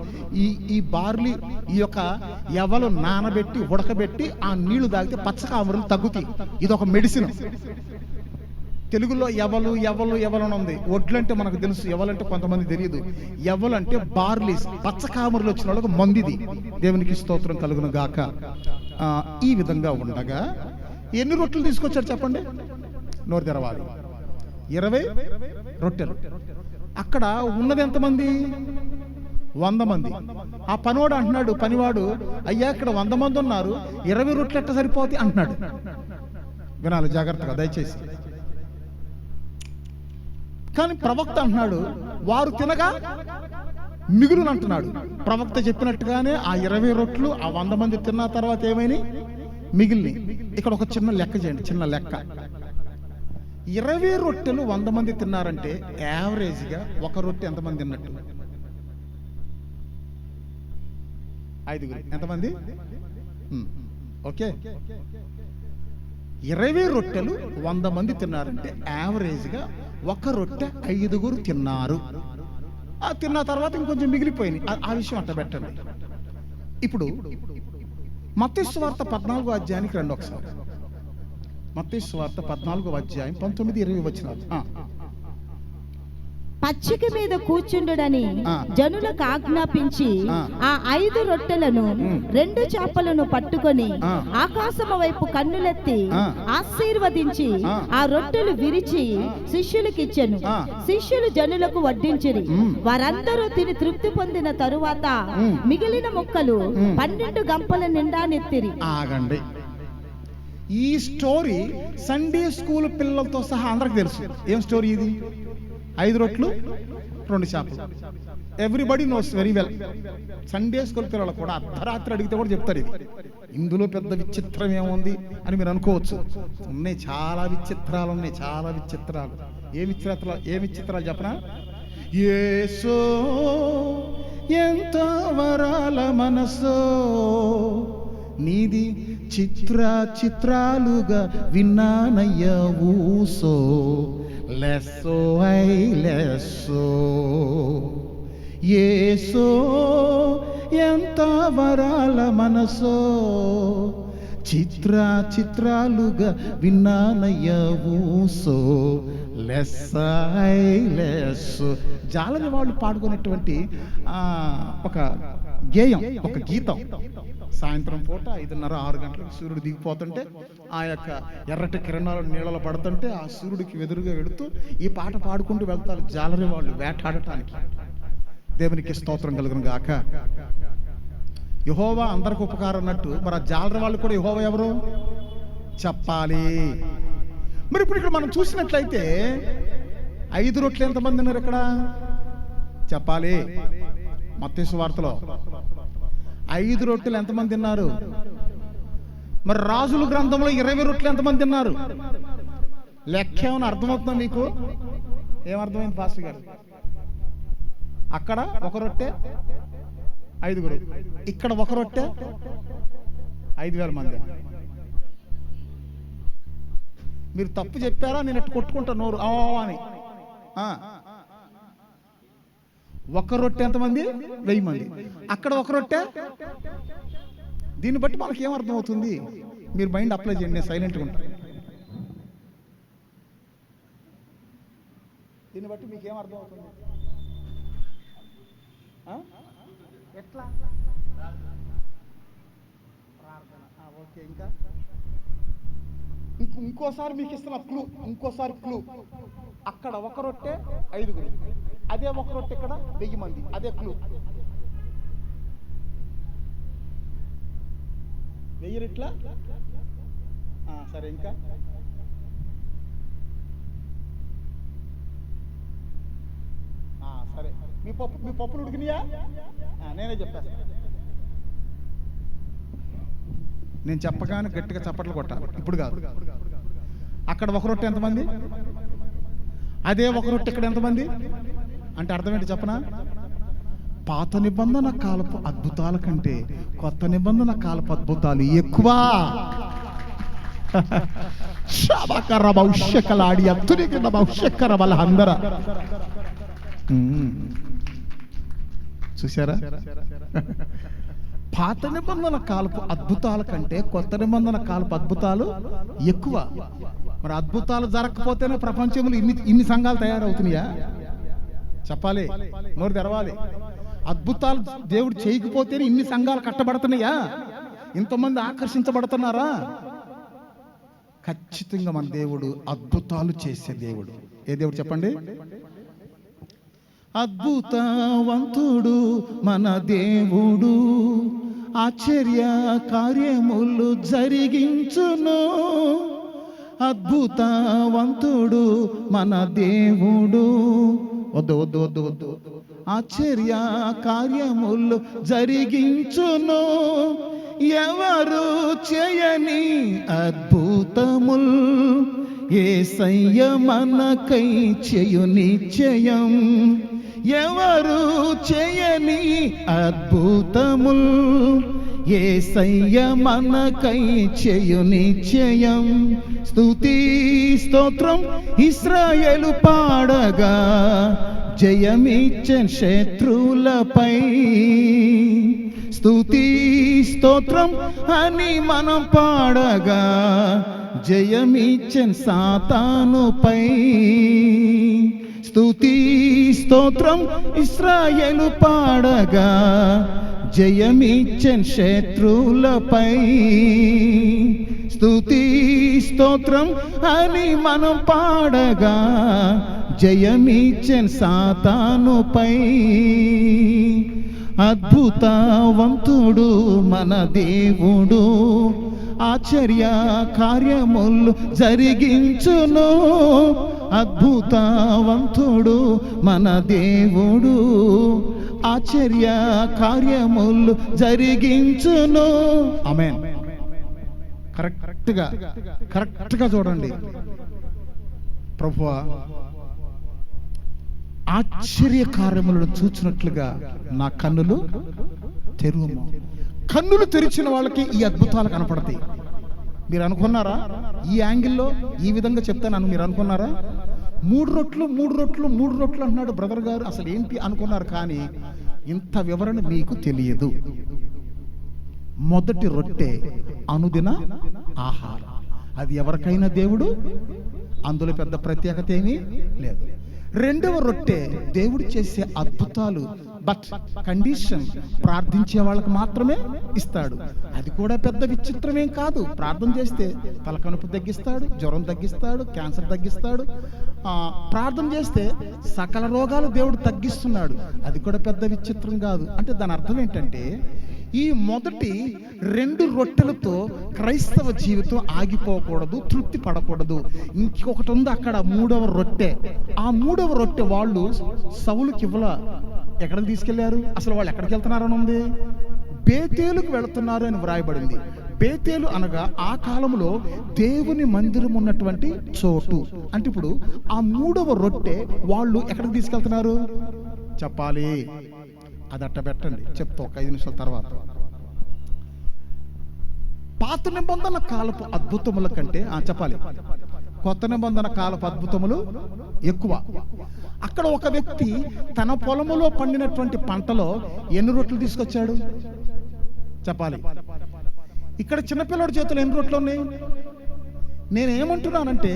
ఈ బార్లీ ఈ యొక్క యవలు నానబెట్టి ఉడకబెట్టి ఆ నీళ్లు తాగితే పచ్చకామరులు తగ్గుతాయి. ఇది ఒక మెడిసిన్. తెలుగులో ఎవలని ఉంది. ఒడ్లంటే మనకు తెలుసు, ఎవలంటే కొంతమంది తెలియదు. ఎవలంటే బార్లీస్, పచ్చకామరులు వచ్చిన వాళ్ళకు మందిది. దేవునికి స్తోత్రం కలుగును గాక. ఈ విధంగా ఉండగా ఎన్ని రొట్టెలు తీసుకొచ్చారు చెప్పండి? నోరు తెరవాలి. 20 రొట్టెలు. అక్కడ ఉన్నది ఎంతమంది? 100 మంది. ఆ పనివాడు అంటున్నాడు, పనివాడు, అయ్యా ఇక్కడ 100 మంది ఉన్నారు, 20 రొట్టెలు ఎట్ట సరిపోతాయి అంటున్నాడు. వినాలి జాగ్రత్తగా దయచేసి. కానీ ప్రవక్త అంటున్నాడు వారు తినగా మిగులును అంటున్నాడు. ప్రవక్త చెప్పినట్టుగానే ఆ 20 రొట్టెలు ఆ 100 మంది తిన్న తర్వాత ఏమైనా మిగిలిని. ఇక్కడ ఒక చిన్న లెక్క చేయండి, చిన్న లెక్క. 20 రొట్టెలు 100 మంది తిన్నారంటే యావరేజ్గా ఒక రొట్టె ఎంతమంది తిన్నట్టు? 5. ఎంతమంది? ఓకే, 20 రొట్టెలు 100 మంది తిన్నారంటే యావరేజ్గా ఒక రొట్టె 5 తిన్నారు. ఆ తిన్న తర్వాత ఇంకొంచెం మిగిలిపోయింది. ఆ విషయం అట్ట పెట్టండి. ఇప్పుడు మత్తయి సువార్త 14వ అధ్యాయానికి రండి ఒకసారి. మత్తయి సువార్త 14వ అధ్యాయం 19-20 వచనాలు. పచ్చిక మీద కూర్చుండుడని జనులకు ఆజ్ఞాపించి ఆ 5 రొట్టెలను 2 చేపలను పట్టుకొని ఆకాశము వైపు కన్నులెత్తి ఆశీర్వదించి ఆ రొట్టెలు విరిచి శిష్యులకిచ్చెను. శిష్యులు జనులకు వడ్డించిరి. వారందరూ తిని తృప్తి పొందిన తరువాత మిగిలిన ముక్కలు 12 గంపల నిండా నెత్తిరి. ఆగండి. ఈ స్టోరీ సండే స్కూల్ పిల్లలతో సహా అందరికి తెలుసు. ఏం స్టోరీ ఇది? 5 రొట్టెలు 2 చేపలు. Everybody knows very well. Sunday school పిల్లలు కూడా అర్ధరాత్రి అడిగితే కూడా చెప్తారు ఇది. ఇందులో పెద్ద విచిత్రం ఏముంది అని మీరు అనుకోవచ్చు. ఉన్నాయి, చాలా విచిత్రాలు ఉన్నాయి, చాలా విచిత్రాలు. ఏ విచిత్రాలు చెప్పనా? యేసో ఎంత వరాల మనసో నీది చిత్రాలుగా విన్నానయ్యా ఊసో లెస్సో ఐ లెస్సో యేసో ఎంత వరాల మనసో చిత్రాలుగా విన్నానయ్యా ఊసో లెస్సో ఐ లెస్సో. జాలని వాళ్ళు పాడుకునేటువంటి ఒక గేయం, ఒక గీతం. సాయంత్రం పూట 5:30-6 గంటలకు సూర్యుడు దిగిపోతుంటే ఆ యొక్క ఎర్రటి కిరణాలు నీళ్ళలో పడుతుంటే ఆ సూర్యుడికి ఎదురుగా వెళుతూ ఈ పాట పాడుకుంటూ వెళ్తారు జాలరి వాళ్ళు వేటాడటానికి. దేవునికి స్తోత్రం కలుగును గాక. యెహోవా అందరికి ఉపకారం అన్నట్టు మరి ఆ జాలరి వాళ్ళు కూడా యెహోవా ఎవరు చెప్పాలి. మరి ఇప్పుడు ఇక్కడ మనం చూసినట్లయితే 5 రొట్టెలు ఎంతమంది ఉన్నారు ఇక్కడ చెప్పాలి? మత్తయి సువార్తలో 5 రొట్టెలు ఎంతమంది తిన్నారు? మరి రాజుల గ్రంథంలో 20 రొట్టెలు ఎంతమంది తిన్నారు? లెక్క ఏమైనా అర్థమవుతుందా మీకు? ఏమర్థమైంది పాస్టర్ గారు? అక్కడ 1 రొట్టె 5, ఇక్కడ 1 రొట్టె 5,000 మంది. మీరు తప్పు చెప్పారా? నేను ఎట్టు కొట్టుకుంటా నోరు అని. 1 రొట్టె ఎంతమంది? 1000 మంది. అక్కడ 1 రొట్టె. దీన్ని బట్టి మనకి ఏం అర్థం అవుతుంది? మీరు మైండ్ అప్లై చేయండి, నేను సైలెంట్గా ఉంటాను. దీన్ని బట్టి మీకు ఏం అర్థం అవుతుంది? ఎట్లా? ఓకే, ఇంకా ఇంకోసారి మీకు ఇస్తున్న క్లూ. అక్కడ 1 రొట్టె 5, అదే 1 రొట్టె ఇక్కడ 1000 మంది. అదే క్లూ. 1000 ఇట్లా. సరే, ఇంకా సరే. మీ పప్పులు ఉడికినాయా? నేనే చెప్పేస్తా. నేను చెప్పగానే గట్టిగా చప్పట్లు కొట్టాలి. ఇప్పుడు కాదు. అక్కడ 1 రొట్టె ఎంతమంది? అదే 1 రొట్టె ఇక్కడ ఎంతమంది? అంటే అర్థం ఏంటి చెప్పనా? పాత నిబంధన కాలపు అద్భుతాల కంటే కొత్త నిబంధన కాలపు అద్భుతాలు ఎక్కువ. భవిష్యకలాడి అత్తునికి భవిష్యకర వాళ్ళ అందర చూసారా? పాత నిబంధన కాలపు అద్భుతాల కంటే కొత్త నిబంధన కాలపు అద్భుతాలు ఎక్కువ. మరి అద్భుతాలు జరగకపోతేనే ప్రపంచంలో ఇన్ని సంఘాలు తయారవుతున్నాయా? చెప్పాలి, నోరు తెరవాలి. అద్భుతాలు దేవుడు చేయకపోతేనే ఇన్ని సంఘాలు కట్టబడుతున్నాయా? ఇంతమంది ఆకర్షించబడుతున్నారా? ఖచ్చితంగా మన దేవుడు అద్భుతాలు చేసే దేవుడు. ఏ దేవుడు చెప్పండి? అద్భుతవంతుడు మన దేవుడు, ఆశ్చర్య కార్యములు జరిగించును. అద్భుతవంతుడు మన దేవుడు, వద్దు వద్దు వద్దు వద్దు, ఆశ్చర్య కార్యములు జరిగించును. ఎవరు చేయని అద్భుతముల్ యేసయ్య మనకై చేయు నిశ్చయం. ఎవరు చేయని అద్భుతముల్ యేసయ్య మనకై చేయు నిశ్చయం. స్తుతి స్తోత్రం ఇశ్రాయేలు పాడగా జయమిచ్చన్ శత్రువులపై. స్తుతి స్తోత్రం అని మనం పాడగా జయమిచ్చన్ సాతానుపై. స్తుతి స్తోత్రం ఇశ్రాయేలు పాడగా జయమిచ్చన్ శత్రువులపై. స్తుతి స్తోత్రం అని మనం పాడగా జయమిచ్చన్ సాతానుపై. అద్భుతవంతుడు మన దేవుడు, ఆశ్చర్య కార్యములు జరిగించును. అద్భుతవంతుడు మన దేవుడు, ఆశ్చర్య కార్యములు జరిగించును. ఆమేన్. కరెక్ట్గా చూడండి. ప్రభువా, ఆశ్చర్య కార్యములను చూచినట్లుగా నా కన్నులు తెరువుము. కన్నులు తెరిచిన వాళ్ళకి ఈ అద్భుతాలు కనపడతాయి. మీరు అనుకున్నారా ఈ యాంగిల్లో ఈ విధంగా చెప్తాను? మీరు అనుకున్నారా? 3 రొట్లు 3 రొట్లు 3 రొట్లు అంటున్నాడు బ్రదర్ గారు, అసలు ఏంటి అనుకున్నారు. కానీ ఇంత వివరణ మీకు తెలియదు. మొదటి రొట్టె అనుదిన ఆహారం. అది ఎవరికైనా దేవుడు, అందులో పెద్ద ప్రత్యేకత ఏమీ లేదు. రెండవ రొట్టె దేవుడు చేసే అద్భుతాలు, బట్ కండిషన్ ప్రార్థించే వాళ్ళకి మాత్రమే ఇస్తాడు. అది కూడా పెద్ద విచిత్రమేం కాదు. ప్రార్థన చేస్తే తలకనుపు తగ్గిస్తాడు, జ్వరం తగ్గిస్తాడు, క్యాన్సర్ తగ్గిస్తాడు. ప్రార్థన చేస్తే సకల రోగాలు దేవుడు తగ్గిస్తున్నాడు. అది కూడా పెద్ద విచిత్రం కాదు. అంటే దాని అర్థం ఏంటంటే, ఈ మొదటి 2 రొట్టెలతో క్రైస్తవ జీవితం ఆగిపోకూడదు, తృప్తి పడకూడదు. ఇంకొకటి ఉంది అక్కడ, 3వ రొట్టె. ఆ 3వ రొట్టె వాళ్ళు సౌలుకి ఇవ్వల. ఎక్కడికి తీసుకెళ్లారు? అసలు వాళ్ళు ఎక్కడికి వెళ్తున్నారని ఉంది? బేతేలుకు వెళుతున్నారు అని వ్రాయబడింది. బేతేలు అనగా ఆ కాలంలో దేవుని మందిరం ఉన్నటువంటి చోటు. అంటే ఇప్పుడు ఆ 3వ రొట్టె వాళ్ళు ఎక్కడికి తీసుకెళ్తున్నారు చెప్పాలి. అది అట్ట పెట్టండి, చెప్తా ఒక 5 నిమిషాల తర్వాత. పాత నిబంధన కాలపు అద్భుతముల కంటే చెప్పాలి, కొత్త నిబంధన కాలపు అద్భుతములు ఎక్కువ. అక్కడ ఒక వ్యక్తి తన పొలములో పండినటువంటి పంటలో ఎన్ని రొట్టెలు తీసుకొచ్చాడు చెప్పాలి. ఇక్కడ చిన్నపిల్లడి చేతిలో ఎన్ని రొట్టెలు ఉన్నాయి? నేనేమంటున్నానంటే,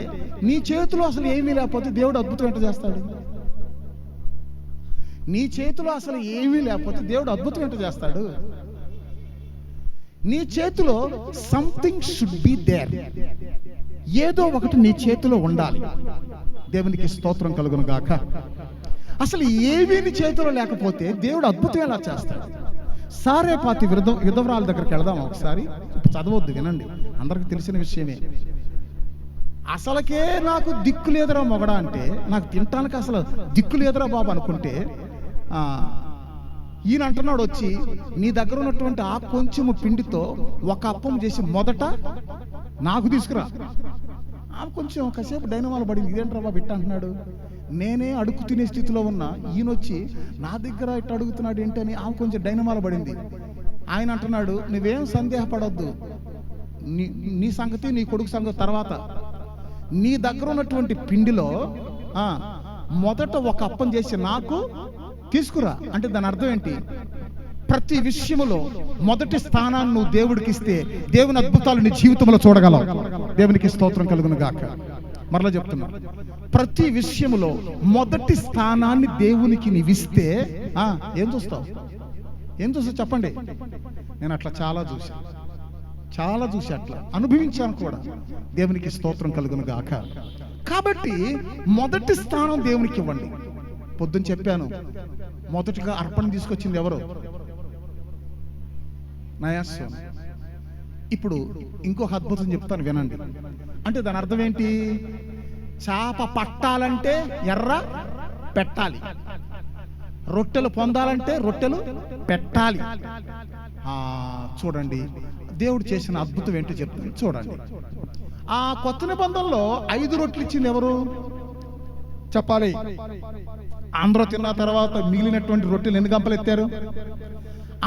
నీ చేతిలో అసలు ఏమీ లేకపోతే దేవుడు అద్భుతం ఏంటో చేస్తాడు? నీ చేతిలో అసలు ఏమీ లేకపోతే దేవుడు అద్భుతం ఏంటో చేస్తాడు? నీ చేతిలో సంథింగ్ షుడ్ బి దేర్. ఏదో ఒకటి నీ చేతిలో ఉండాలి. దేవునికి స్తోత్రం కలుగును గాక. అసలు ఏమీ నీ చేతిలో లేకపోతే దేవుడు అద్భుతం ఎలా చేస్తాడు? సారేపాతి విధవరాల దగ్గరికి వెళదాం ఒకసారి. చదవద్దు, వినండి, అందరికి తెలిసిన విషయమే. అసలుకే నాకు దిక్కు లేదురా మొగడా అంటే, నాకు తినటానికి అసలు దిక్కు లేదురా బాబు అనుకుంటే, ఈయన అంటున్నాడు వచ్చి, నీ దగ్గర ఉన్నటువంటి ఆ కొంచెము పిండితో ఒక అప్పం చేసి మొదట నాకు తీసుకురా. కొంచెం కాసేపు డైనమాలు పడింది, ఇదేంట్రా బాబు ఇట్ట అంటున్నాడు. నేనే అడుగు తినే స్థితిలో ఉన్నా, ఈయనొచ్చి నా దగ్గర ఇట్లా అడుగుతున్నాడు ఏంటని ఆమె కొంచెం డైనమాల పడింది. ఆయన అంటున్నాడు, నువ్వేం సందేహపడొద్దు, నీ సంగతి నీ కొడుకు సంగతి తర్వాత. నీ దగ్గర ఉన్నటువంటి పిండిలో మొదట ఒక అప్పం చేసి నాకు తీసుకురా. అంటే దాని అర్థం ఏంటి? ప్రతి విషయములో మొదటి స్థానాన్ని నువ్వు దేవుడికి ఇస్తే దేవుని అద్భుతాలు నీ జీవితంలో చూడగలవు. దేవునికి స్తోత్రం కలుగును గాక. మరలా చెప్తున్నా, ప్రతి విషయములో మొదటి స్థానాన్ని దేవునికి నీవిస్తే ఏం చూస్తావు? ఏం చూస్తావు చెప్పండి? నేను అట్లా చాలా చూసి అట్లా అనుభవించాను కూడా. దేవునికి స్తోత్రం కలుగును గాక. కాబట్టి మొదటి స్థానం దేవునికి ఇవ్వండి. పొద్దున చెప్పాను, మొదటిగా అర్పణ తీసుకొచ్చింది ఎవరు? నయాస్సు. ఇప్పుడు ఇంకొక అద్భుతం చెప్తాను, వినండి. అంటే దాని అర్థం ఏంటి? చేప పట్టాలంటే ఎర్ర పెట్టాలి, రొట్టెలు పొందాలంటే రొట్టెలు పెట్టాలి. చూడండి దేవుడు చేసిన అద్భుతం ఏంటో చెప్తాను చూడండి. ఆ కొత్త నిబంధనలో 5 రొట్టెలు ఇచ్చింది ఎవరు చెప్పాలి? అందరూ తిన్న తర్వాత మిగిలినటువంటి రొట్టెలు ఎన్ని గంపలు ఎత్తారు?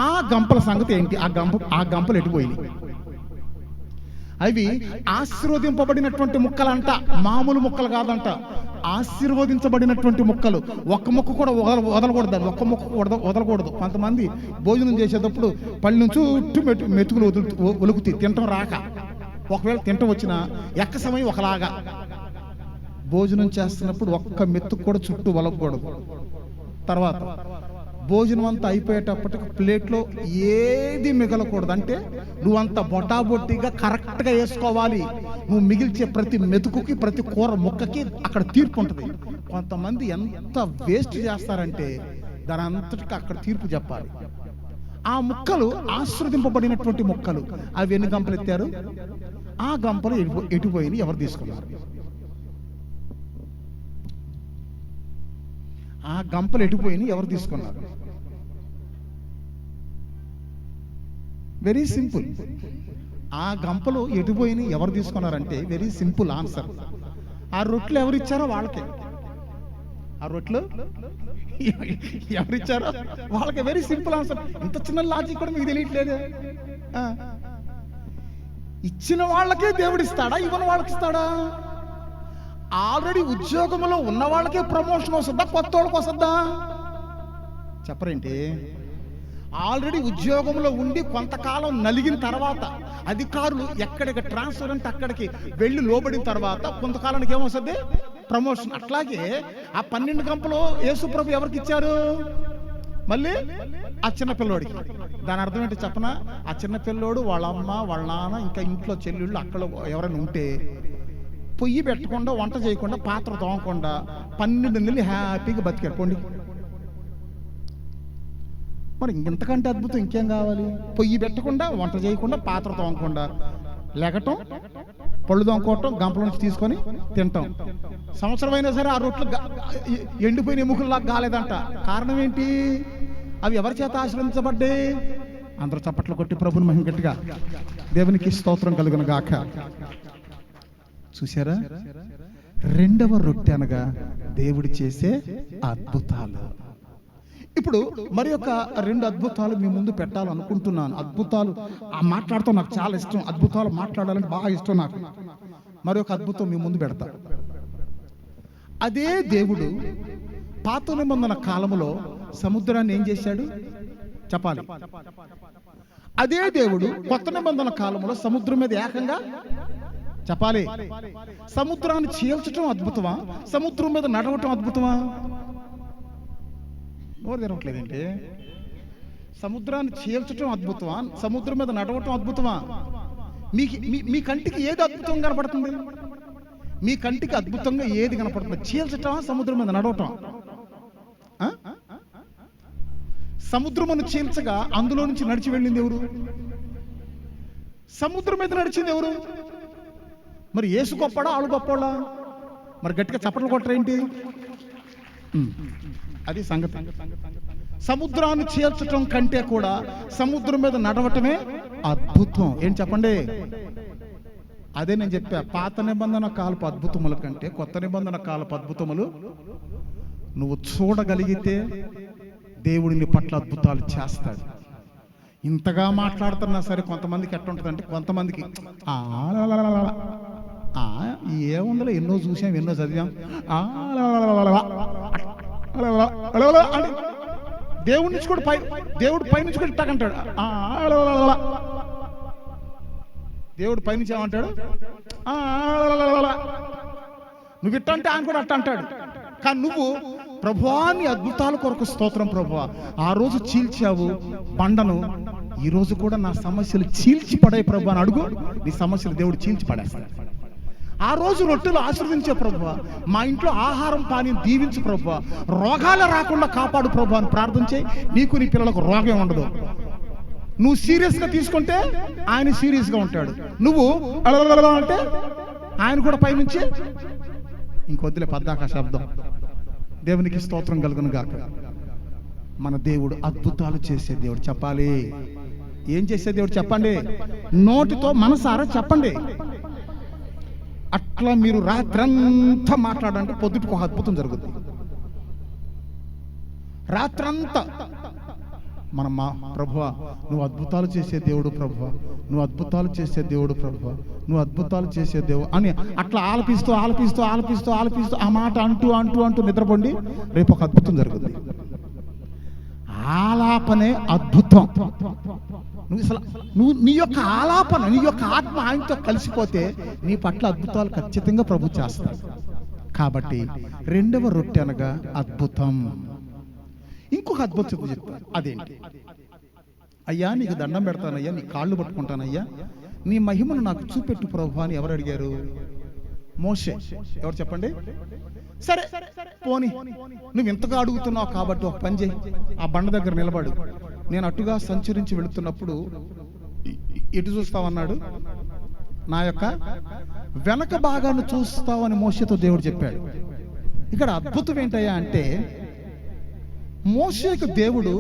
ఆ గంపల సంగతి ఏంటి? ఆ గంపలు ఎటుపోయినాయి? అవి ఆశీర్వదింపబడినటువంటి ముక్కలంట, మామూలు ముక్కలు కాదంట, ఆశీర్వదించబడినటువంటి ముక్కలు. ఒక్క ముక్క కూడా వదలకూడదు, ఒక్క ముక్క వదలకూడదు. కొంతమంది భోజనం చేసేటప్పుడు పళ్ళ నుంచి చుట్టూ మెతుకులు ఒలుకుతాయి తింటం రాక. ఒకవేళ తింటం వచ్చినా ఎక్క సమయం ఒకలాగా. భోజనం చేస్తున్నప్పుడు ఒక్క మెతుకు కూడా చుట్టూ వలకూడదు. తర్వాత భోజనం అంతా అయిపోయేటప్పటికి ప్లేట్లో ఏది మిగలకూడదు. అంటే నువ్వంత బొటాబొట్టిగా కరెక్ట్గా వేసుకోవాలి. నువ్వు మిగిల్చే ప్రతి మెతుకుకి, ప్రతి కూర ముక్కకి అక్కడ తీర్పు ఉంటుంది. కొంతమంది ఎంత వేస్ట్ చేస్తారంటే దాని అంతటికి అక్కడ తీర్పు చెప్పాలి. ఆ ముక్కలు ఆశీర్వదింపబడినటువంటి ముక్కలు. అవి ఎన్ని గంపలు ఎత్తారు? ఆ గంపలు ఎటుపోయినాయి? ఎవరు తీసుకున్నారు? ఆ గంపలు ఎటుపోయినాయి? ఎవరు తీసుకున్నారు? Very simple. ఆ గంపలు ఎటుపోయినాయి? ఎవరు తీసుకున్నారంటే వెరీ సింపుల్ ఆన్సర్. ఆ రొట్టెలు ఎవరు ఇచ్చారో వాళ్ళకే. ఆ రొట్టెలు ఎవరిచ్చారో వాళ్ళకి. Very simple answer. ఇంత చిన్న లాజిక్ కూడా మీకు తెలియట్లేదు. ఇచ్చిన వాళ్ళకే దేవుడు ఇస్తాడా? ఇవ్వని వాళ్ళకి ఇస్తాడా? ఆల్రెడీ ఉద్యోగంలో ఉన్న వాళ్ళకే ప్రమోషన్ వస్తుందా? కొత్త వాళ్ళకి వస్తుందా? చెప్పరేంటి? ఆల్రెడీ ఉద్యోగంలో ఉండి కొంతకాలం నలిగిన తర్వాత అధికారులు ఎక్కడికి ట్రాన్స్ఫర్ అంటే అక్కడికి వెళ్ళి లోబడిన తర్వాత కొంతకాలానికి ఏమొస్తుంది? ప్రమోషన్. అట్లాగే ఆ 12 గంపలు యేసుప్రభు ఎవరికి ఇచ్చారు? మళ్ళీ ఆ చిన్న పిల్లోడికి. దాని అర్థం ఏంటి చెప్పనా? ఆ చిన్న పిల్లోడు వాళ్ళ అమ్మ, వాళ్ళ నాన్న, ఇంకా ఇంట్లో చెల్లెళ్ళు అక్కడ ఎవరైనా ఉంటే పొయ్యి పెట్టకుండా, వంట చేయకుండా, పాత్ర తోమకుండా 12 నెలలు హ్యాపీగా బతికారు. పోండి, మరి ఇంతకంటే అద్భుతం ఇంకేం కావాలి? పొయ్యి పెట్టకుండా, వంట చేయకుండా, పాత్ర తోమకుండా, లెగటం, పళ్ళు తోముకోవటం, గంపల నుంచి తీసుకొని తింటాం. సంవత్సరం అయినా సరే ఆ రొట్లు ఎండిపోయిన ఎముకల్లాగా కాలేదంట. కారణం ఏంటి? అవి ఎవరి చేత ఆశ్రయించబడ్డాయి? అందరూ చప్పట్లు కొట్టి ప్రభుని మహిమ గట్టిగా. దేవునికి స్తోత్రం కలుగును గాక. చూసారా? రెండవ రొట్టె అనగా దేవుడు చేసే అద్భుతాలు. ఇప్పుడు మరి ఒక 2 అద్భుతాలు మీ ముందు పెట్టాలనుకుంటున్నాను. అద్భుతాలు మాట్లాడతాం, నాకు చాలా ఇష్టం. అద్భుతాలు మాట్లాడాలంటే బాగా ఇష్టం నాకు. మరి ఒక అద్భుతం మీ ముందు పెడతా. అదే దేవుడు పాత నిబంధన కాలంలో సముద్రాన్ని ఏం చేశాడు చెప్పాలి? అదే దేవుడు కొత్త నిబంధన కాలంలో సముద్రం మీద ఏకంగా చెప్పాలి. సముద్రాన్ని చీల్చటం అద్భుతమా? సముద్రం మీద నడవటం అద్భుతమా? నోరు తెరవట్లేదంటే. సముద్రాన్ని చీల్చటం అద్భుతమా? సముద్రం మీద నడవటం అద్భుతమా? మీ కంటికి ఏది అద్భుతంగా కనపడుతుంది? మీ కంటికి అద్భుతంగా ఏది కనపడుతుంది? చీల్చటమా, సముద్రం మీద నడవటం? సముద్రమును చీల్చగా అందులో నుంచి నడిచి వెళ్ళింది ఎవరు? సముద్రం మీద నడిచింది ఎవరు? మరి యేసు గొప్పడా, ఆಳು గొప్పడా? మరి గట్టిగా చప్పట్లు కొట్టరేంటి? అది సంగతి. సముద్రాన్ని చేర్చటం కంటే కూడా సముద్రం మీద నడవటమే అద్భుతం. ఏం చెప్పండి? అదే నేను చెప్పా, పాత నిబంధన కాలపు అద్భుతముల కంటే కొత్త నిబంధన కాలపు అద్భుతములు నువ్వు చూడగలిగితే దేవుడిని పట్ల అద్భుతాలు చేస్తాడు. ఇంతగా మాట్లాడుతున్నా సరే కొంతమందికి ఎట్లా ఉంటుంది అంటే, కొంతమందికి ఏముందో ఎన్నో చూసాం, ఎన్నో చదివాం, అంటే దేవుడి నుంచి కూడా దేవుడు పైనుంచి కూడా ఇట్టాకంటాడు. దేవుడు పైనుంచి ఏమంటాడు, నువ్వు ఇట్ట అంటే ఆయన కూడా అట్ట అంటాడు. కానీ నువ్వు ప్రభువా నీ అద్భుతాల కొరకు స్తోత్రం ప్రభువా, ఆ రోజు చీల్చావు బండను, ఈ రోజు కూడా నా సమస్యలు చీల్చి పడే ప్రభు అని అడుగు, నీ సమస్యలు దేవుడు చీల్చి పడేస్తాడు. ఆ రోజు రొట్టెలు ఆశీర్వదించే ప్రభువా, మా ఇంట్లో ఆహారం పానీయం దీవించు ప్రభువా, రోగాలు రాకుండా కాపాడు ప్రభు అని ప్రార్థన చేయి. నీకు నీ పిల్లలకు రోగం ఉండదు. నువ్వు సీరియస్గా తీసుకుంటే ఆయన సీరియస్గా ఉంటాడు. నువ్వు అంటే ఆయన కూడా పైనుంచి ఇంకొద్దులే పద్దాక శబ్దం. దేవునికి స్తోత్రం కలుగును గాక. మన దేవుడు అద్భుతాలు చేసే దేవుడు. చెప్పాలి, ఏం చేసే దేవుడు చెప్పండి, నోటితో మనసారా చెప్పండి. అట్లా మీరు రాత్రంతా మాట్లాడంటే పొద్దుటికి ఒక అద్భుతం జరుగుతుంది. రాత్రంతా మనం ప్రభువా నువ్వు అద్భుతాలు చేసే దేవుడు ప్రభువా, నువ్వు అద్భుతాలు చేసే దేవుడు ప్రభువా, నువ్వు అద్భుతాలు చేసే దేవుడు అని అట్లా ఆలపిస్తూ ఆలపిస్తూ ఆలపిస్తూ ఆలపిస్తూ ఆ మాట అంటూ అంటూ అంటూ నిద్రపోండి, రేపు ఒక అద్భుతం జరుగుతుంది. ఆలాపనే అద్భుతం. నువ్వు నీ యొక్క ఆలాపన, నీ యొక్క ఆత్మ ఆయనతో కలిసిపోతే నీ పట్ల అద్భుతాలు ఖచ్చితంగా ప్రభు చేస్తాడు. కాబట్టి రెండవ రొట్టె అనగా అద్భుతం. ఇంకొక అద్భుతం చెప్తాను. అదేంటి? అయ్యా నీకు దండం పెడతానయ్యా, నీ కాళ్ళు పట్టుకుంటానయ్యా, నీ మహిమను నాకు చూపెట్టు ప్రభు అని ఎవరు అడిగారు? మోషే. ఎవరు చెప్పండి? సరే పోని, నువ్వు ఇంతగా అడుగుతున్నావు కాబట్టి ఒక పని చేయి, ఆ బండ దగ్గర నిలబడు, నేను అటుగా సంచరించి వెళుతున్నప్పుడు ఎటు చూస్తావన్నాడు? నా యొక్క వెనక భాగాన్ని చూస్తావని మోషేతో దేవుడు చెప్పాడు. ఇక్కడ అద్భుతం ఏంటయ్యా అంటే, మోషేకు దేవుడు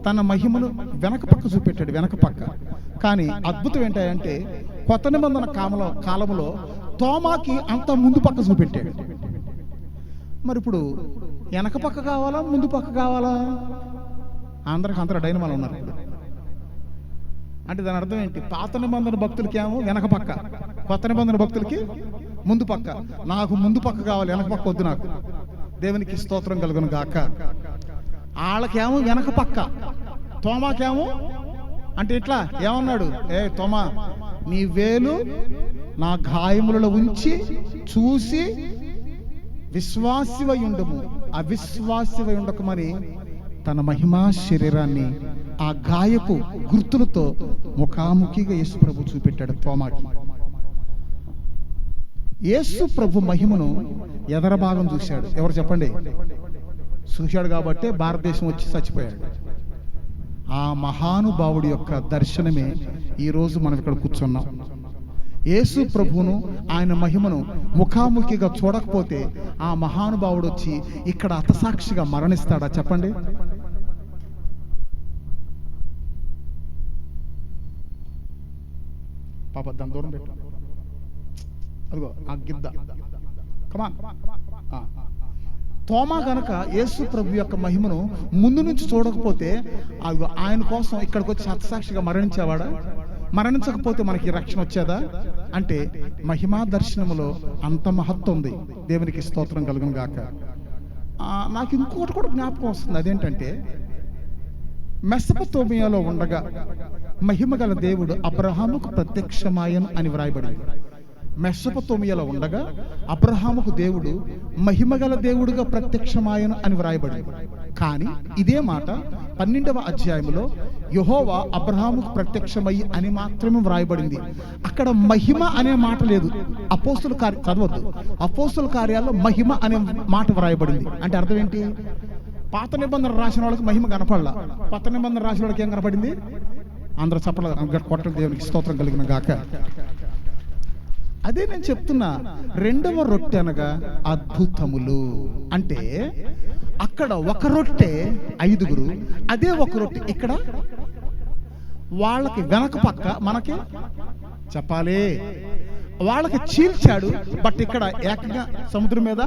తన మహిమను వెనక పక్క చూపెట్టాడు, వెనక పక్క. కానీ అద్భుతం ఏంటంటే కొత్త నిబంధన కాలంలో తోమాకి అంత ముందు పక్క చూపెట్టాడు. మరి ఇప్పుడు వెనక పక్క కావాలా ముందు పక్క కావాలా? అందరికి అంతర డైనమాలు ఉన్నారు ఇప్పుడు. అంటే దాని అర్థం ఏంటి? పాత నిబంధన భక్తులకి ఏమో వెనక పక్క, కొత్త నిబంధన భక్తులకి ముందు పక్క. నాకు ముందు పక్క కావాలి, వెనక పక్క వద్దు నాకు. దేవునికి స్తోత్రం కలుగును గాక. వాళ్ళకేమో వెనక పక్క, తోమాకేమో అంటే ఇట్లా ఏమన్నాడు? ఏ తోమా, నీ వేలు నా గాయములలో ఉంచి చూసి విశ్వాసివై ఉండము, అవిశ్వాసివై ఉండకమని తన మహిమా శరీరాన్ని ఆ గాయపు గుర్తులతో ముఖాముఖిగా యేసు ప్రభు చూపెట్టాడు తోమాకి. యేసు ప్రభు మహిమను ఎదర భాగం చూశాడు. ఎవరు చెప్పండి? చూశాడు కాబట్టి భారతదేశం వచ్చి చచ్చిపోయాడు. ఆ మహానుభావుడి యొక్క దర్శనమే ఈరోజు మనం ఇక్కడ కూర్చున్నాం. యేసు ప్రభువును, ఆయన మహిమను ముఖాముఖిగా చూడకపోతే ఆ మహానుభావుడు వచ్చి ఇక్కడ హతసాక్షిగా మరణిస్తాడా? చెప్పండి. పాప దాని దూరం పెట్టు. అదిగో ఆ గిద్ద. కమాన్. తోమా గనక యేసు ప్రభు యొక్క మహిమను ముందు నుంచి చూడకపోతే ఆయన కోసం ఇక్కడికి వచ్చి హతసాక్షిగా మరణించేవాడా? మరణించకపోతే మనకి రక్షణ వచ్చేదా? అంటే మహిమా దర్శనములో అంత మహత్వం ఉంది. దేవునికి స్తోత్రం కలుగును గాక. నాకు ఇంకోటి కూడా జ్ఞాపకం వస్తుంది. అదేంటంటే, మెసొపొతేమియాలో ఉండగా మహిమ గల దేవుడు అబ్రహాముకు ప్రత్యక్షమాయను అని వ్రాయబడింది. మెసొపొతేమియాలో ఉండగా అబ్రహాముకు దేవుడు మహిమగల దేవుడుగా ప్రత్యక్షమాయను అని వ్రాయబడింది. కానీ ఇదే మాట 12వ అధ్యాయంలో యెహోవా అబ్రహాముకు ప్రత్యక్షమయ్యి అని మాత్రమే వ్రాయబడింది. అక్కడ మహిమ అనే మాట లేదు. అపోస్తుల చదవద్దు. అపోస్తుల కార్యాల్లో మహిమ అనే మాట వ్రాయబడింది. అంటే అర్థం ఏంటి? పాత నిబంధన రాసిన వాళ్ళకి మహిమ కనపడలా, కొత్త నిబంధన రాసిన వాళ్ళకి ఏం కనపడింది? అందరూ చప్పట్ల కొట్టలు. దేవునికి స్తోత్రం కలిగిన గాక. అదే నేను చెప్తున్నా. రెండవ రొట్టె అనగా అద్భుతములు. అంటే అక్కడ ఒక రొట్టె 5గురు, అదే ఒక రొట్టె ఇక్కడ వాళ్ళకి వెనక పక్క, మనకి చెప్పాలి వాళ్ళకి చీల్చాడు, బట్ ఇక్కడ ఏకంగా సముద్రం మీద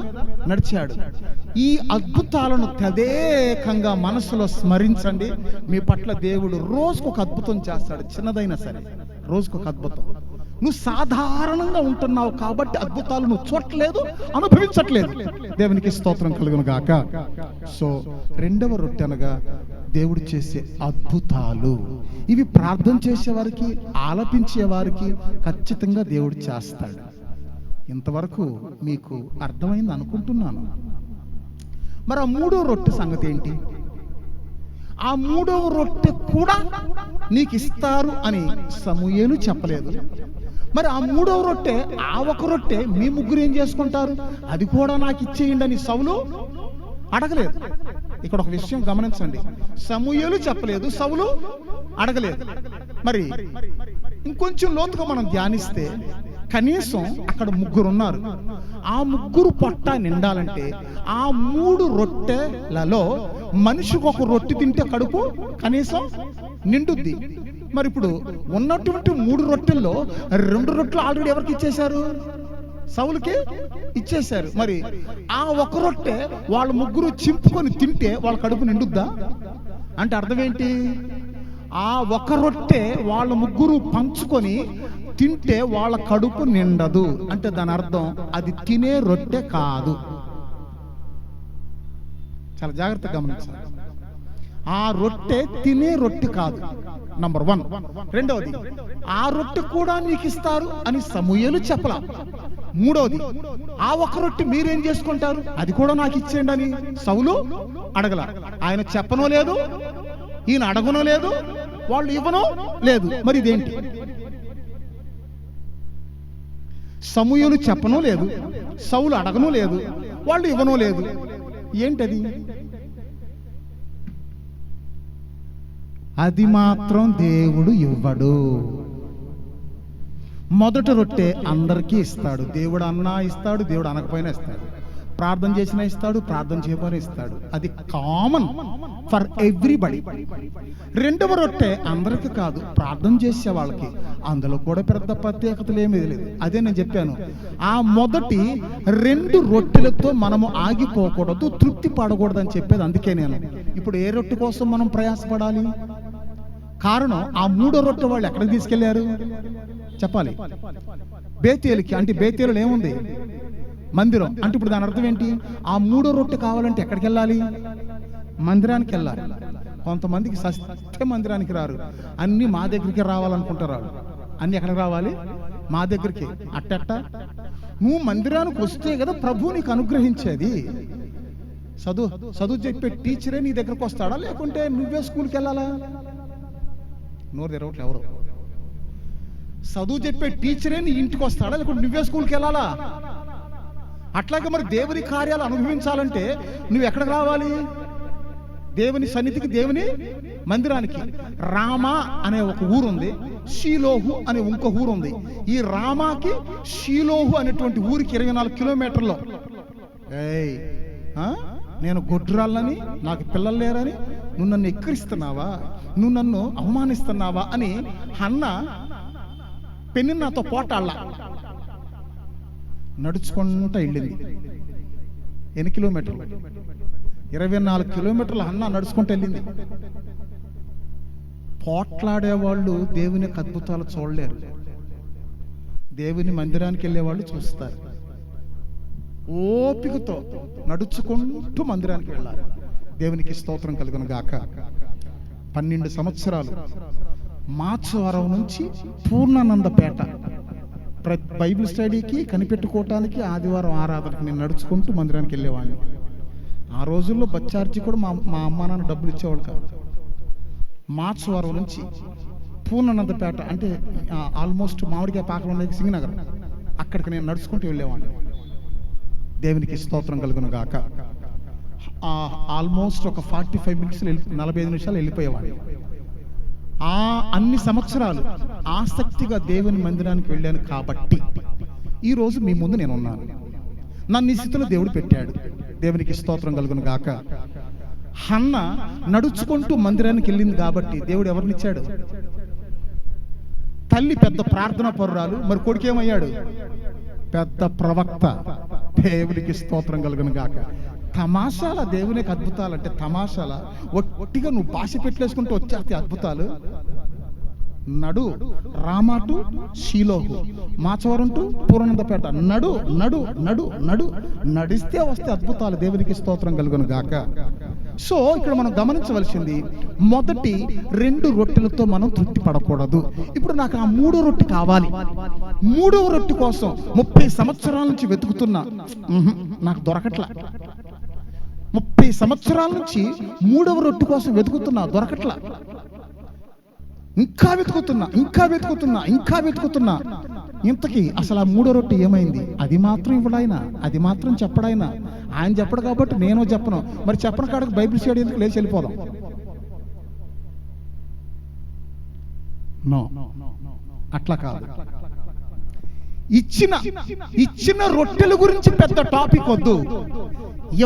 నడిచాడు. ఈ అద్భుతాలను తదేకంగా మనసులో స్మరించండి. మీ పట్ల దేవుడు రోజుకొక అద్భుతం చేస్తాడు, చిన్నదైనా సరే రోజుకొక అద్భుతం. నువ్వు సాధారణంగా ఉంటున్నావు కాబట్టి అద్భుతాలు నువ్వు చూడట్లేదు, అనుభవించట్లేదు. దేవునికి స్తోత్రం కలుగును గాక. సో రెండవ రొట్టె అనగా దేవుడు చేసే అద్భుతాలు. ఇవి ప్రార్థన చేసేవారికి, ఆలపించే వారికి ఖచ్చితంగా దేవుడు చేస్తాడు. ఇంతవరకు మీకు అర్థమైంది అనుకుంటున్నాను. మరి ఆ మూడో రొట్టె సంగతి ఏంటి? ఆ మూడవ రొట్టె కూడా నీకు ఇస్తారు అని సమూయేలు చెప్పలేదు. మరి ఆ మూడవ రొట్టె, ఆ ఒక రొట్టె మీ ముగ్గురు ఏం చేసుకుంటారు, అది కూడా నాకు ఇచ్చేయండి అని సౌలు అడగలేదు. ఇక్కడ ఒక విషయం గమనించండి, సమూయేలు చెప్పలేదు, సౌలు అడగలేదు. మరి ఇంకొంచెం లోతుగా మనం ధ్యానిస్తే కనీసం అక్కడ ముగ్గురు ఉన్నారు. ఆ ముగ్గురు పొట్ట నిండాలంటే ఆ మూడు రొట్టెలలో మనిషికి ఒక రొట్టె తింటే కడుపు కనీసం నిండుద్ది. మరి ఇప్పుడు ఉన్నటువంటి మూడు రొట్టెల్లో 2 రొట్టెలు ఆల్రెడీ ఎవరికి ఇచ్చేశారు? సౌలుకి ఇచ్చేశారు. మరి ఆ ఒక రొట్టె వాళ్ళ ముగ్గురు చింపుకొని తింటే వాళ్ళ కడుపు నిండుద్దా? అంటే అర్థం ఏంటి? ఆ ఒక రొట్టె వాళ్ళ ముగ్గురు పంచుకొని తింటే వాళ్ళ కడుపు నిండదు. అంటే దాని అర్థం అది తినే రొట్టె కాదు. చాలా జాగ్రత్తగా గమనించాలి. ఆ రొట్టె తినే రొట్టె కాదు, నంబర్ 1. రెండవది, ఆ రొట్టె కూడా నీకు ఇస్తారు అని సమూయేలు చెప్పలా. మూడవది, ఆ ఒక రొట్టె మీరేం చేసుకుంటారు, అది కూడా నాకు ఇచ్చేయండి అని సౌలు అడగల. ఆయన చెప్పనో లేదు, ఈయన అడగనో లేదు, వాళ్ళు ఇవ్వనో లేదు. మరి ఇదేంటి? సమూయేలు చెప్పనో లేదు, సౌలు అడగనో లేదు, వాళ్ళు ఇవ్వనో లేదు. ఏంటది? అది మాత్రం దేవుడు ఇవ్వడు. మొదటి రొట్టె అందరికీ ఇస్తాడు. దేవుడు అన్నా ఇస్తాడు, దేవుడు అనకపోయినా ఇస్తాడు. ప్రార్థన చేసినా ఇస్తాడు, ప్రార్థన చేయకపోయినా ఇస్తాడు. అది కామన్ ఫర్ ఎవ్రీబడి. రెండవ రొట్టె అందరికి కాదు, ప్రార్థన చేసే వాళ్ళకి. అందులో కూడా పెద్ద ప్రత్యేకతలు ఏమీ లేదు. అదే నేను చెప్పాను, ఆ మొదటి 2 రొట్టెలతో మనము ఆగిపోకూడదు, తృప్తి పడకూడదు అని చెప్పేది. అందుకే నేను ఇప్పుడు ఏ రొట్టె కోసం మనం ప్రయాసపడాలి? కారణం, ఆ మూడో రొట్టె వాళ్ళు ఎక్కడికి తీసుకెళ్లారు చెప్పాలి? బేతేలుకి. అంటే బేతేలులో ఏముంది? మందిరం. అంటే ఇప్పుడు దాని అర్థం ఏంటి? ఆ మూడో రొట్టె కావాలంటే ఎక్కడికి వెళ్ళాలి? మందిరానికి వెళ్ళాలి. కొంతమందికి సత్య మందిరానికి రారు, అన్ని మా దగ్గరికి రావాలనుకుంటారు. అన్ని ఎక్కడికి రావాలి? మా దగ్గరికి. అట్టట్ట నువ్వు మందిరానికి వస్తే కదా ప్రభు నీకు అనుగ్రహించేది. చదువు చెప్పే టీచరే నీ దగ్గరకు వస్తాడా, లేకుంటే నువ్వే స్కూల్కి వెళ్ళాలా? నోరు తెరవట్లే ఎవరు. చదువు చెప్పే టీచరే నీ ఇంటికి వస్తాడా, లేకుంటే నువ్వే స్కూల్కి వెళ్ళాలా? అట్లాగే మరి దేవుని కార్యాలు అనుభవించాలంటే నువ్వు ఎక్కడికి రావాలి? దేవుని సన్నిధికి, దేవుని మందిరానికి. రామా అనే ఒక ఊరుంది, షీలోహు అనే ఇంకో ఊరుంది. ఈ రామాకి షీలోహు అనేటువంటి ఊరికి 24 కిలోమీటర్లు. నేను గొడ్రాళ్ళని, నాకు పిల్లలు లేరని నువ్వు నన్ను ఎక్కిరిస్తున్నావా, నువ్వు నన్ను అవమానిస్తున్నావా అని హన్న పెనిన్నాతో పోటాళ్ళ నడుచుకుంటూ వెళ్ళింది. ఎన్ని కిలోమీటర్లు? 24 కిలోమీటర్లు హన్న నడుచుకుంటూ వెళ్ళింది. పోట్లాడేవాళ్ళు దేవుని అద్భుతాలు చూడలేరు, దేవుని మందిరానికి వెళ్ళేవాళ్ళు చూస్తారు. ఓపికతో నడుచుకుంటూ మందిరానికి వెళ్ళాలి. దేవునికి స్తోత్రం కలుగును గాక. 12 సంవత్సరాలు మాచవరం నుంచి పూర్ణానందపేట బైబిల్ స్టడీకి, కనిపెట్టుకోవటానికి, ఆదివారం ఆరాధనకి నేను నడుచుకుంటూ మందిరానికి వెళ్ళేవాడిని. ఆ రోజుల్లో బస్ ఛార్జీ కూడా మా అమ్మ నాన్న డబ్బులు ఇచ్చేవాళ్ళు కాదు. మాచవరం నుంచి పూర్ణానందపేట అంటే ఆల్మోస్ట్ మామిడికాయ పాకలు ఉన్నాయి, సింగనగర్, అక్కడికి నేను నడుచుకుంటూ వెళ్ళేవాడిని. దేవునికి స్తోత్రం కలుగును గాక. ఆల్మోస్ట్ ఒక 45 మినిట్స్ 45 నిమిషాలు వెళ్ళిపోయేవాడిని. అన్ని సంవత్సరాలు ఆసక్తిగా దేవుని మందిరానికి వెళ్ళాను కాబట్టి ఈరోజు మీ ముందు నేను ఉన్నాను. నన్ను ఈ స్థితిలో దేవుడు పెట్టాడు. దేవునికి స్తోత్రం కలుగును గాక. హన్న నడుచుకుంటూ మందిరానికి వెళ్ళింది కాబట్టి దేవుడు ఎవరినిచ్చాడు? తల్లి పెద్ద ప్రార్థనా పరురాలు, మరి కొడుకు ఏమయ్యాడు? పెద్ద ప్రవక్త. దేవునికి స్తోత్రం కలుగును గాక. తమాషాల దేవునికి అద్భుతాలంటే తమాషాల. ఒట్టిగా నువ్వు భాష పెట్టలేసుకుంటూ వచ్చేస్తే అద్భుతాలు. నడు రామాటు షీలోహు, మాచవరం టు పూర్ణందపేట, నడు నడు నడు నడు నడిస్తే వస్తే అద్భుతాలు. దేవునికి స్తోత్రం కలుగును గాక. సో ఇక్కడ మనం గమనించవలసింది, మొదటి 2 రొట్టెలతో మనం తృప్తి పడకూడదు. ఇప్పుడు నాకు ఆ 3వ రొట్టె కావాలి. 3వ రొట్టె కోసం 30 సంవత్సరాల నుంచి వెతుకుతున్నా, నాకు దొరకట్లా. 30 సంవత్సరాల నుంచి 3వ రొట్టె కోసం వెతుకుతున్నా, దొరకట్లా. ఇంకా వెతుకుతున్నా. ఇంతకీ అసలు ఆ 3వ రొట్టె ఏమైంది? అది మాత్రం ఇవ్వడాయన, అది మాత్రం చెప్పడాయన. ఆయన చెప్పడు కాబట్టి నేను చెప్పను. మరి చెప్పని కాడకు బైబిల్ స్టడీ ఎందుకు? లేచి వెళ్ళిపోదాం. నో, అట్లా కాదు. ఇచ్చిన రొట్టెల గురించి పెద్ద టాపిక్ వద్దు,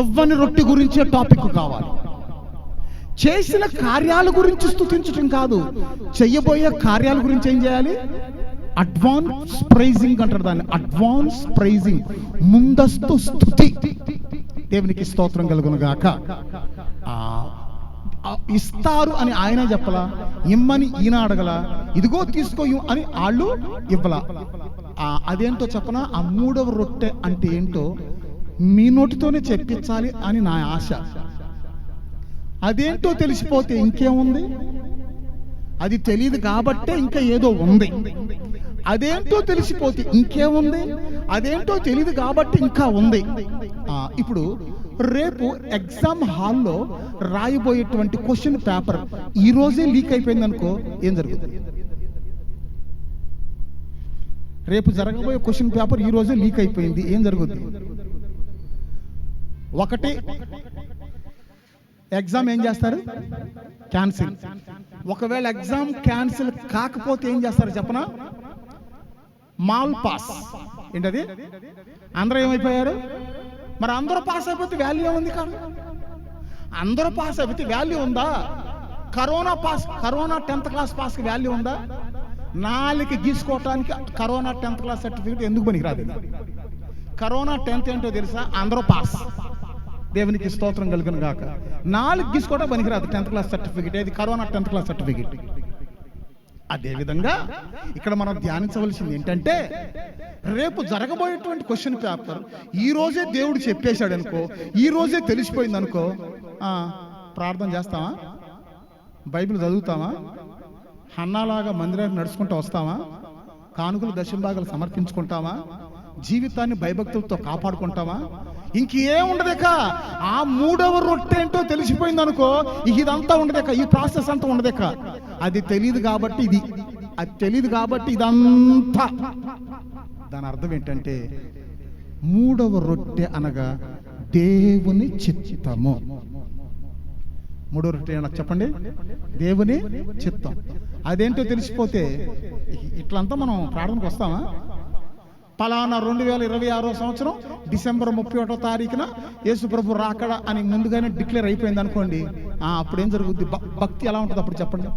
ఇవ్వని రొట్టె గురించే టాపిక్ కావాలి. చేసిన కార్యాల గురించి స్తుతించటం కాదు, చెయ్యబోయే కార్యాల గురించి ఏం చేయాలి? అడ్వాన్స్ ప్రైజింగ్ అంటారు దాన్ని. అడ్వాన్స్ ప్రైజింగ్, ముందస్తు స్తుతి. దేవునికి స్తోత్రం కలుగును గాక. ఇస్తారు అని ఆయన చెప్పలా, ఇమ్మని ఈయన అడగల, ఇదిగో తీసుకో అని వాళ్ళు ఇవ్వలా. అదేంటో చెప్పనా? ఆ 3వ రొట్టె అంటే ఏంటో మీ నోటితోనే చెప్పించాలి అని నా ఆశ. అదేంటో తెలిసిపోతే ఇంకేముంది? అది తెలియదు కాబట్టే ఇంకా ఏదో ఉంది. అదేంటో తెలిసిపోతే ఇంకేముంది? అదేంటో తెలియదు కాబట్టి ఇంకా ఉంది. ఇప్పుడు రేపు ఎగ్జామ్ హాల్లో రాయబోయేటువంటి క్వశ్చన్ పేపర్ ఈ రోజే లీక్ అయిపోయింది అనుకో, ఏం జరుగుతుంది? రేపు జరగబోయే క్వశ్చన్ పేపర్ ఈ రోజే లీక్ అయిపోయింది, ఏం జరుగుతుంది? ఒకటి, ఎగ్జామ్ ఏం చేస్తారు? క్యాన్సిల్. ఒకవేళ ఎగ్జామ్ క్యాన్సిల్ కాకపోతే ఏం చేస్తారు చెప్పనా? Mall pass. ఏంటది? అందరూ ఏమైపోయారు? మరి అందరూ పాస్ అయిపోతే వాల్యూ ఏముంది? కాదు, అందరూ పాస్ అయిపోతే వాల్యూ ఉందా? కరోనా 10th క్లాస్ పాస్కి వాల్యూ ఉందా? 4 గీసుకోవటానికి కరోనా 10th క్లాస్ సర్టిఫికేట్ ఎందుకు పనికిరాదు? కరోనా 10th ఏంటో తెలుసా? అందరూ పాస్. దేవునికి స్తోత్రం కలుగును గాక. 4 గీసుకోవడం పనికిరాదు 10th క్లాస్ సర్టిఫికేట్. ఇది కరోనా 10th క్లాస్ సర్టిఫికేట్. అదేవిధంగా ఇక్కడ మనం ధ్యానించవలసింది ఏంటంటే, రేపు జరగబోయేటువంటి క్వశ్చన్ పేపర్ ఈ రోజే దేవుడు చెప్పేశాడు అనుకో, ఈ రోజే తెలిసిపోయింది అనుకో, ప్రార్థన చేస్తామా? బైబిల్ చదువుతామా? హన్నాలాగా మందిరానికి నడుచుకుంటూ వస్తామా? కానుకలు దశంభాగాలు సమర్పించుకుంటామా? జీవితాన్ని భయభక్తులతో కాపాడుకుంటామా? ఇంకేం ఉండదేక. ఆ 3వ రొట్టె ఏంటో తెలిసిపోయింది అనుకో, ఇదంతా ఉండదేక, ఈ ప్రాసెస్ అంతా ఉండదేక. అది తెలియదు కాబట్టి ఇది, అది తెలియదు కాబట్టి ఇదంతా. దాని అర్థం ఏంటంటే, 3వ రొట్టె అనగా దేవుని చిత్తము. 3వ రొట్టె నాకు చెప్పండి, దేవుని చిత్తం. అదేంటో తెలిసిపోతే ఇట్లంతా మనం ప్రార్థనకు వస్తామా? పలానా 2026 సంవత్సరం డిసెంబర్ 31వ తారీఖున యేసు ప్రభు రాకడ అని ముందుగానే డిక్లేర్ అయిపోయింది అనుకోండి, అప్పుడు ఏం జరుగుద్ది? భక్తి ఎలా ఉంటుంది అప్పుడు చెప్పండి?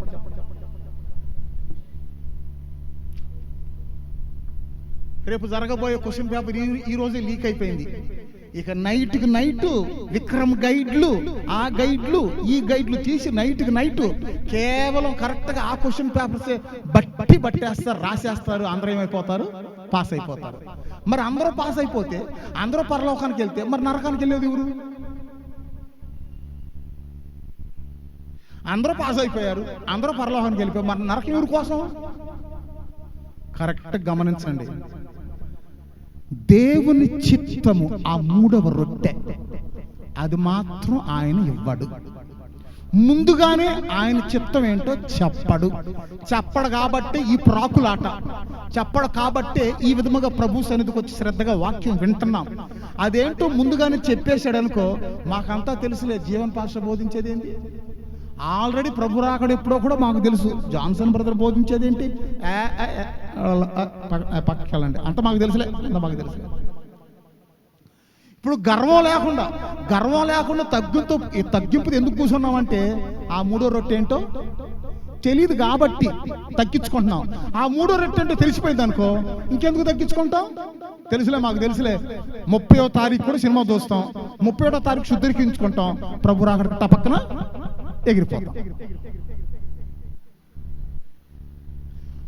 రేపు జరగబోయే క్వశ్చన్ పేపర్ ఈ రోజే లీక్ అయిపోయింది. ఇక నైట్కి నైట్ విక్రమ్ గైడ్లు, ఆ గైడ్లు, ఈ గైడ్లు తీసి నైట్కి నైట్ కేవలం కరెక్ట్గా ఆ క్వశ్చన్ పేపర్స్ బట్టేస్తారు, రాసేస్తారు. అందరూ ఏమైపోతారు? పాస్ అయిపోతారు. మరి అందరూ పాస్ అయిపోతే అందరూ పరలోకానికి వెళ్తే మరి నరకానికి వెళ్ళేది ఎవరు? అందరూ పాస్ అయిపోయారు, అందరూ పరలోకానికి వెళ్ళిపోయారు, మరి నరకం ఎవరి కోసం? కరెక్ట్ గమనించండి. దేవుని చిత్తము ఆ 3వ రొట్టె, అది మాత్రం ఆయన ఇవ్వడు. ముందుగానే ఆయన చిత్తం ఏంటో చెప్పడు కాబట్టి ఈ ప్రాకులాట, చెప్పడు కాబట్టే ఈ విధముగా ప్రభు సన్నిధికి వచ్చి శ్రద్ధగా వాక్యం వింటున్నాం. అదేంటో ముందుగానే చెప్పేశాడు అనుకో, మాకంతా తెలుసులే. జీవన్ పాస్టర్ బోధించేది ఏంటి? ఆల్రెడీ ప్రభు రాకడ ఎప్పుడో కూడా మాకు తెలుసు. జాన్సన్ బ్రదర్ బోధించేది ఏంటి? పక్కకి వెళ్ళండి అంత మాకు తెలుసులే, అంత మాకు తెలుసులే. ఇప్పుడు గర్వం లేకుండా తగ్గింపు ఎందుకు కూర్చున్నామంటే, ఆ 3వ రొట్టె ఏంటో తెలియదు కాబట్టి తగ్గించుకుంటున్నాం. ఆ 3వ రొట్టె అంటే తెలిసిపోయింది అనుకో, ఇంకెందుకు తగ్గించుకుంటాం? తెలుసులే, మాకు తెలుసులే, 30వ తారీఖు కూడా సినిమా చూస్తాం, 31వ తారీఖు శుద్ధీకరించుకుంటాం, ప్రభు రాకడ టపక్కన ఎగిరిపోతాం.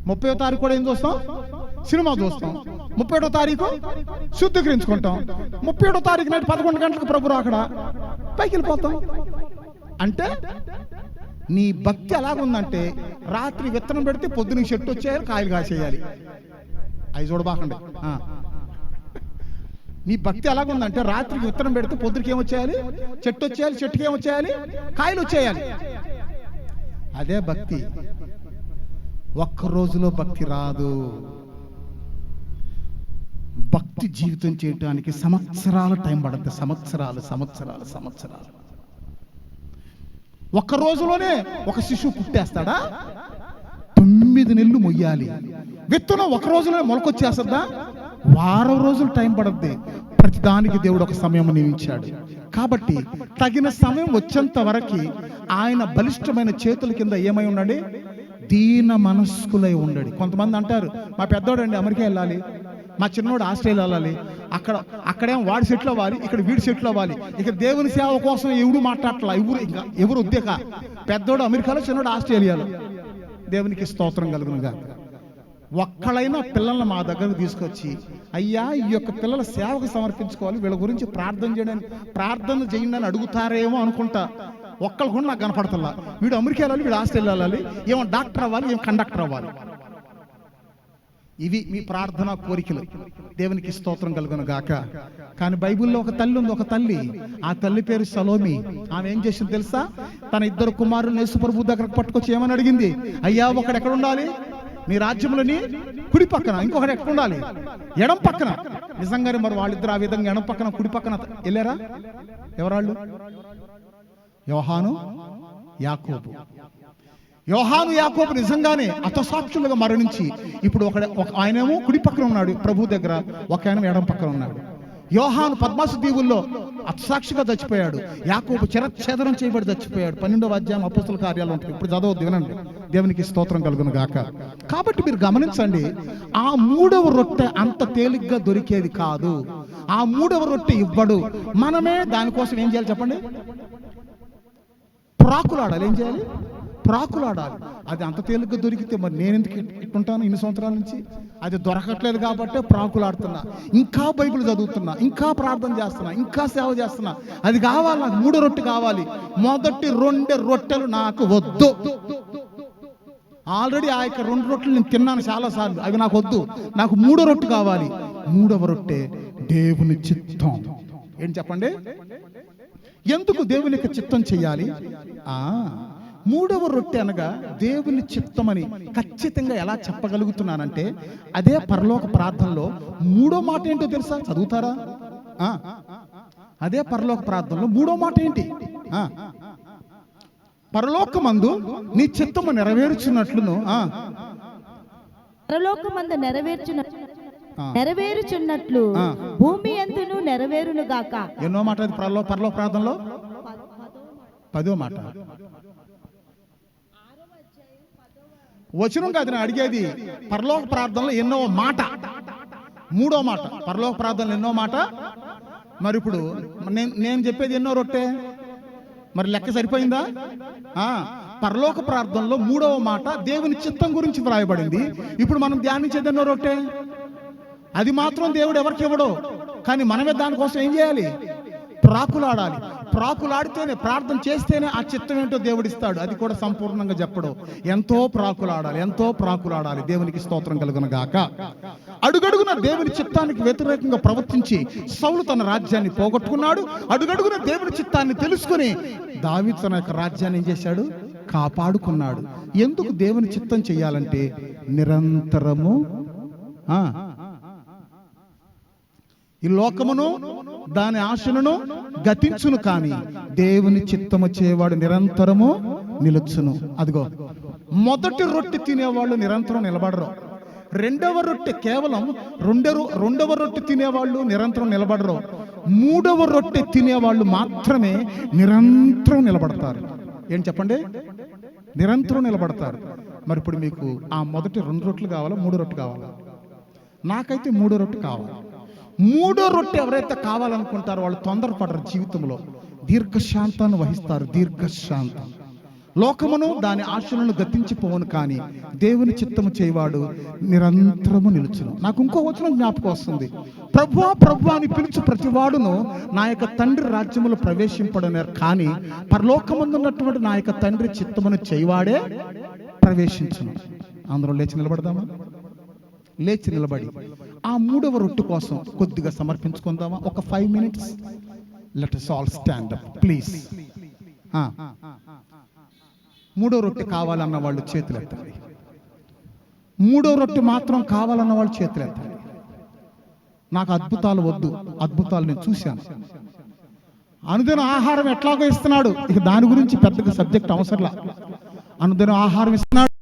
30వ తారీఖు కూడా ఏం చూస్తాం? సినిమా చూస్తాం. 31వ తారీఖు శుద్ధీకరించుకుంటాం. 31వ తారీఖు నాటి 11 గంటలకు ప్రభు రాకడ పైకి వెళ్ళిపోతాం. అంటే నీ భక్తి ఎలాగుందంటే, రాత్రి విత్తనం పెడితే పొద్దున చెట్టు వచ్చేయాలి, కాయలు కాసేయాలి. అవి చూడబాకండి. నీ భక్తి ఎలాగుందంటే, రాత్రికి విత్తనం పెడితే పొద్దునకి ఏమొచ్చేయాలి? చెట్టు వచ్చేయాలి, చెట్టుకి ఏమొచ్చేయాలి? కాయలు వచ్చేయాలి. అదే భక్తి. ఒక్క రోజులో భక్తి రాదు. భక్తి జీవితం చేయడానికి సంవత్సరాల టైం పడుతుంది. సంవత్సరాలు సంవత్సరాలు సంవత్సరాలు. ఒక్క రోజులోనే ఒక శిశువు పుట్టేస్తాడా? 9 నెలలు మొయ్యాలి. విత్తనం ఒక రోజులోనే మొలకొచ్చేస్తుందా? వారం రోజులు టైం పడుద్ది. ప్రతిదానికి దేవుడు ఒక సమయం నియమించాడు. కాబట్టి తగిన సమయం వచ్చేంత వరకు ఆయన బలిష్టమైన చేతుల కింద ఏమై ఉన్నాడు? దీన మనస్కులై ఉండడు. కొంతమంది అంటారు, మా పెద్దోడండి అమెరికా వెళ్ళాలి, మా చిన్నోడు ఆస్ట్రేలియా వెళ్ళాలి, అక్కడేమో వాడి సెటిల్ అవ్వాలి, ఇక్కడ వీడి సెటిల్ అవ్వాలి. ఇక దేవుని సేవ కోసం ఎవడు మాట్లాడట్లా, ఎవరు ఉద్దేక. పెద్దోడు అమెరికాలో, చిన్నోడు ఆస్ట్రేలియాలో. దేవునికి స్తోత్రం కలుగునుగా. ఒక్కడైనా పిల్లల్ని మా దగ్గరకు తీసుకొచ్చి, అయ్యా ఈ యొక్క పిల్లల సేవకు సమర్పించుకోవాలి, వీళ్ళ గురించి ప్రార్థన చేయండి అని అడుగుతారేమో అనుకుంటా. ఒక్కళ్ళు కూడా నాకు కనపడతల్లా. వీడు అమెరికా వెళ్ళాలి, వీడు ఆస్ట్రేలియా వెళ్ళాలి, ఏమో డాక్టర్ అవ్వాలి, ఏమో కండక్టర్ అవ్వాలి. ఇవి మీ ప్రార్థన కోరికలు. దేవునికి స్తోత్రం కలుగును గాక. కానీ బైబిల్లో ఒక తల్లి ఉంది, ఒక తల్లి. ఆ తల్లి పేరు సలోమి. ఆమె ఏం చేసింది తెలుసా? తన 2 కుమారులను యేసు ప్రభు దగ్గరకు పట్టుకొచ్చి ఏమని అడిగింది? అయ్యా, ఒకడు ఎక్కడ ఉండాలి నీ రాజ్యంలోని? కుడి పక్కన. ఇంకొకటి ఎక్కడ ఉండాలి? ఎడం పక్కన. నిజంగానే మరి వాళ్ళిద్దరు ఆ విధంగా ఎడం పక్కన కుడి పక్కన వెళ్ళారా? ఎవరాళ్ళు? యోహాను, యాకోబు. యోహాను, యాకోబు నిజంగానే హతసాక్షులుగా మరణించి ఇప్పుడు ఆయనేమో కుడి పక్కన ఉన్నాడు ప్రభు దగ్గర, ఒక ఆయన ఎడం పక్కన ఉన్నాడు. యోహాను పద్మాసు దీవుల్లో హతసాక్షిగా చచ్చిపోయాడు. యాకోబు చిరచ్ఛేదనం చేయబడి చచ్చిపోయాడు. 12వ అధ్యాయం అపోస్తల కార్యాలు ఉంటుంది. ఇప్పుడు చదవద్దు, వినండి. దేవునికి స్తోత్రం కలుగును గాక. కాబట్టి మీరు గమనించండి, ఆ 3వ రొట్టె అంత తేలిగ్గా దొరికేది కాదు. ఆ 3వ రొట్టె ఇవ్వడు. మనమే దానికోసం ఏం చేయాలి చెప్పండి? ప్రాకులాడాలి. ఏం చేయాలి? ప్రాకులాడాలి. అది అంత తేలిగ్గా దొరికితే మరి నేను ఎందుకు ఇట్టుంటాను ఇన్ని సంవత్సరాల నుంచి? అది దొరకట్లేదు కాబట్టి ప్రాకులాడుతున్నా, ఇంకా బైబిల్ చదువుతున్నా, ఇంకా ప్రార్థన చేస్తున్నా, ఇంకా సేవ చేస్తున్నా. అది కావాలి నాకు. 3వ రొట్టె కావాలి. మొదటి 2 రొట్టెలు నాకు వద్దు. ఆల్రెడీ ఆ యొక్క 2 రొట్టెలు నేను తిన్నాను చాలాసార్లు, అవి నాకు వద్దు. నాకు 3వ రొట్టె కావాలి. 3వ రొట్టె దేవుని చిత్తం. ఏం చెప్పండి? ఎందుకు దేవుని యొక్క చిత్తం చెయ్యాలి? 3వ రొట్టె అనగా దేవుని చిత్తమని ఖచ్చితంగా ఎలా చెప్పగలుగుతున్నానంటే, అదే పరలోక ప్రార్థనలో 3వ మాట ఏంటో తెలుసా? చదువుతారా? అదే పరలోక ప్రార్థనలో 3వ మాట ఏంటి? పరలోకమందు నీ చిత్తము నెరవేర్చున్నట్లును, పరలోకమందు నెరవేరుచున్నట్లు భూమి యందును నెరవేరును గాక. ఎన్నో మాట అది పరలోక ప్రార్థనలో? 10వ మాట. వచనం కాదు నేను అడిగేది. పరలోక ప్రార్థనలో ఎన్నో మాట? 3వ మాట. పరలోక ప్రార్థనలో ఎన్నో మాట? మరి ఇప్పుడు నేను చెప్పేది ఎన్నో రొట్టె? మరి లెక్క సరిపోయిందా? పరలోక ప్రార్థనలో 3వ మాట దేవుని చిత్తం గురించి వ్రాయబడింది. ఇప్పుడు మనం ధ్యానించేది ఎన్నో రొట్టె? అది మాత్రం దేవుడు ఎవరికి ఇవ్వడు. కానీ మనమే దానికోసం ఏం చేయాలి? ప్రాకులాడాలి. ప్రాకులాడితేనే, ప్రార్థన చేస్తేనే ఆ చిత్తం ఏంటో దేవుడు ఇస్తాడు. అది కూడా సంపూర్ణంగా చెప్పడు. ఎంతో ప్రాకులాడాలి, ఎంతో ప్రాకులాడాలి. దేవునికి స్తోత్రం కలుగును గాక. అడుగడుగున దేవుని చిత్తానికి వ్యతిరేకంగా ప్రవర్తించి సౌలు తన రాజ్యాన్ని పోగొట్టుకున్నాడు. అడుగడుగున దేవుని చిత్తాన్ని తెలుసుకుని దావీదు తన యొక్క రాజ్యాన్ని ఏం చేశాడు? కాపాడుకున్నాడు. ఎందుకు దేవుని చిత్తం చేయాలంటే నిరంతరము ఈ లోకమును దాని ఆశలను గతించును, కానీ దేవుని చిత్తము చేయవాడు నిరంతరము నిలుచును. అదిగో, మొదటి రొట్టె తినేవాళ్ళు నిరంతరం నిలబడరు. 2వ రొట్టె కేవలం 2వ రొట్టె తినేవాళ్ళు నిరంతరం నిలబడరు. 3వ రొట్టె తినేవాళ్ళు మాత్రమే నిరంతరం నిలబడతారు. ఏం చెప్పండి? నిరంతరం నిలబడతారు. మరి ఇప్పుడు మీకు ఆ మొదటి 2 రొట్టెలు కావాలా, 3 రొట్టెలు కావాలా? నాకైతే 3 రొట్టె కావాలి. 3 రొట్టె ఎవరైతే కావాలనుకుంటారో వాళ్ళు తొందరపడరు జీవితంలో, దీర్ఘశాంతాన్ని వహిస్తారు. దీర్ఘశాంతం. లోకమును దాని ఆశలను గతించిపోవును, కానీ దేవుని చిత్తము చేయవాడు నిరంతరము నిలుచును. నాకు ఇంకో వచనం జ్ఞాపకం వస్తుంది. ప్రభువా ప్రభువా అని పిలుచు ప్రతివాడును నా యొక్క తండ్రి రాజ్యములో ప్రవేశింపడనేరు, కానీ పరలోకమందున్నటువంటి నా యొక్క తండ్రి చిత్తమును చేయవాడే ప్రవేశించును. అందరూ లేచి నిలబడదామా? లేచి నిలబడి ఆ 3వ రొట్టె కోసం కొద్దిగా సమర్పించుకుందామా? ఒక 5 minutes. Let us all stand up please. 3వ రొట్టె కావాలన్న వాళ్ళు చేతులు ఎత్తండి. 3వ రొట్టె మాత్రం కావాలన్న వాళ్ళు చేతులు ఎత్తండి. నాకు అద్భుతాలు వద్దు, అద్భుతాలు నేను చూశాను. అనుదిన ఆహారం ఎట్లాగో ఇస్తున్నాడు, ఇక దాని గురించి పెద్దగా సబ్జెక్ట్ అవసరంలా. అనుదిన ఆహారం ఇస్తున్నాడు.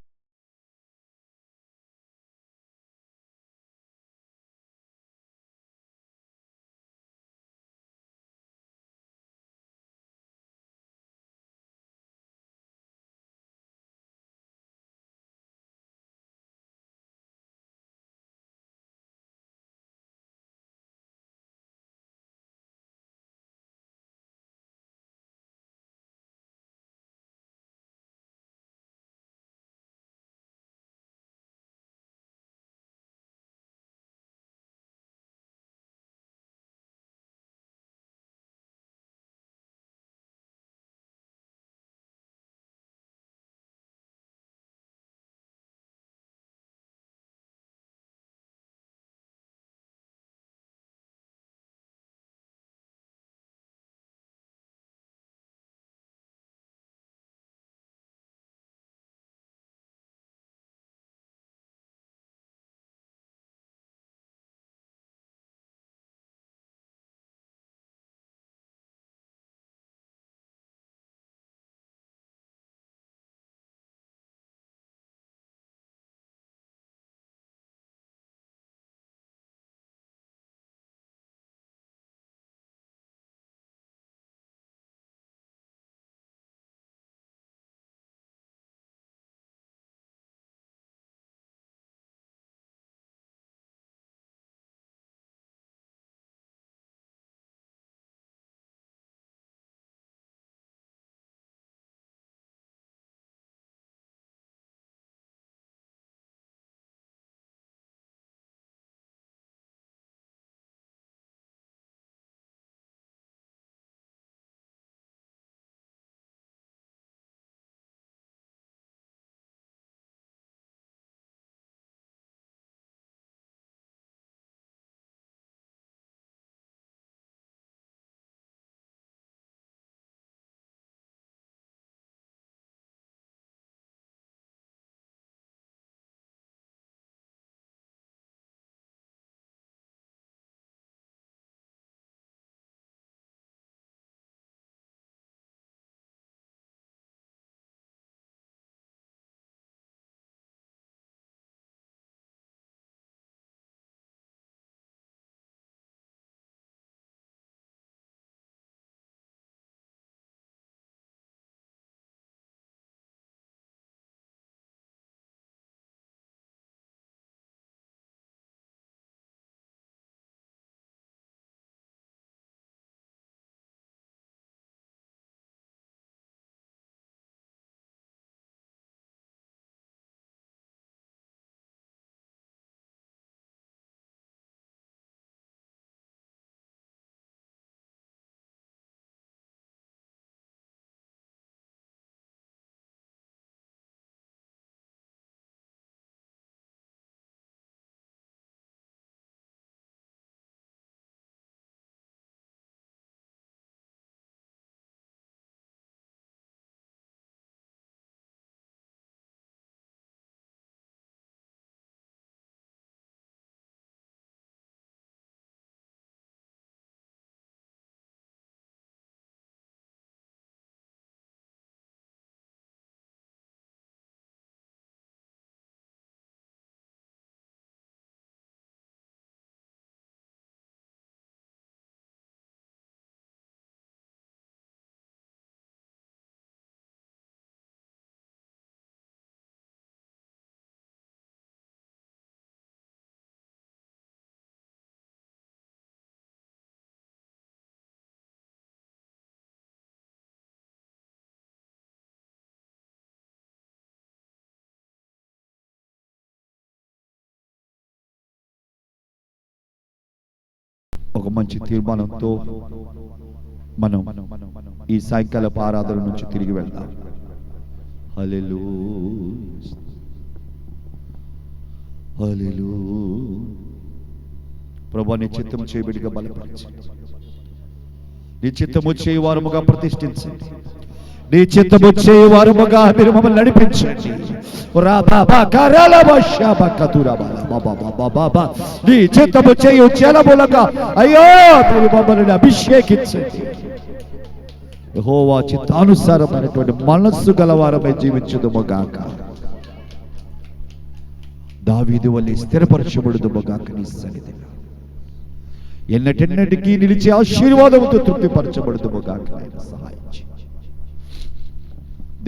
ఒక మంచి తీర్మానంతో మనం ఈ సాయంకాల ఆరాధన నుంచి తిరిగి వెళ్దాం. హల్లెలూయా, హల్లెలూయా. ప్రభువా, నీ చిత్తము చేయబడిగా బలపరచండి, నీ చిత్తము చేయి వారముగా ప్రతిష్ఠించండి, నీ చిత్తము చేయి వారముగా మీరు మమ్మల్ని నడిపించండి. నీ చిత్తము చేయు జలములుగా అయ్యో మీరు మమ్మల్ని అభిషేకించండి. యెహోవా చిత్తానుసారమైనటువంటి మనస్సు గలవారమై జీవించుదుము గాక. దావీదు వలె స్థిరపరచబడుదుము గాక. నీ సన్నిధిలో ఎన్నటెన్నటికీ నిలిచి ఆశీర్వాదముతో తృప్తిపరచబడుదుము గాక. సహాయం చేయండి.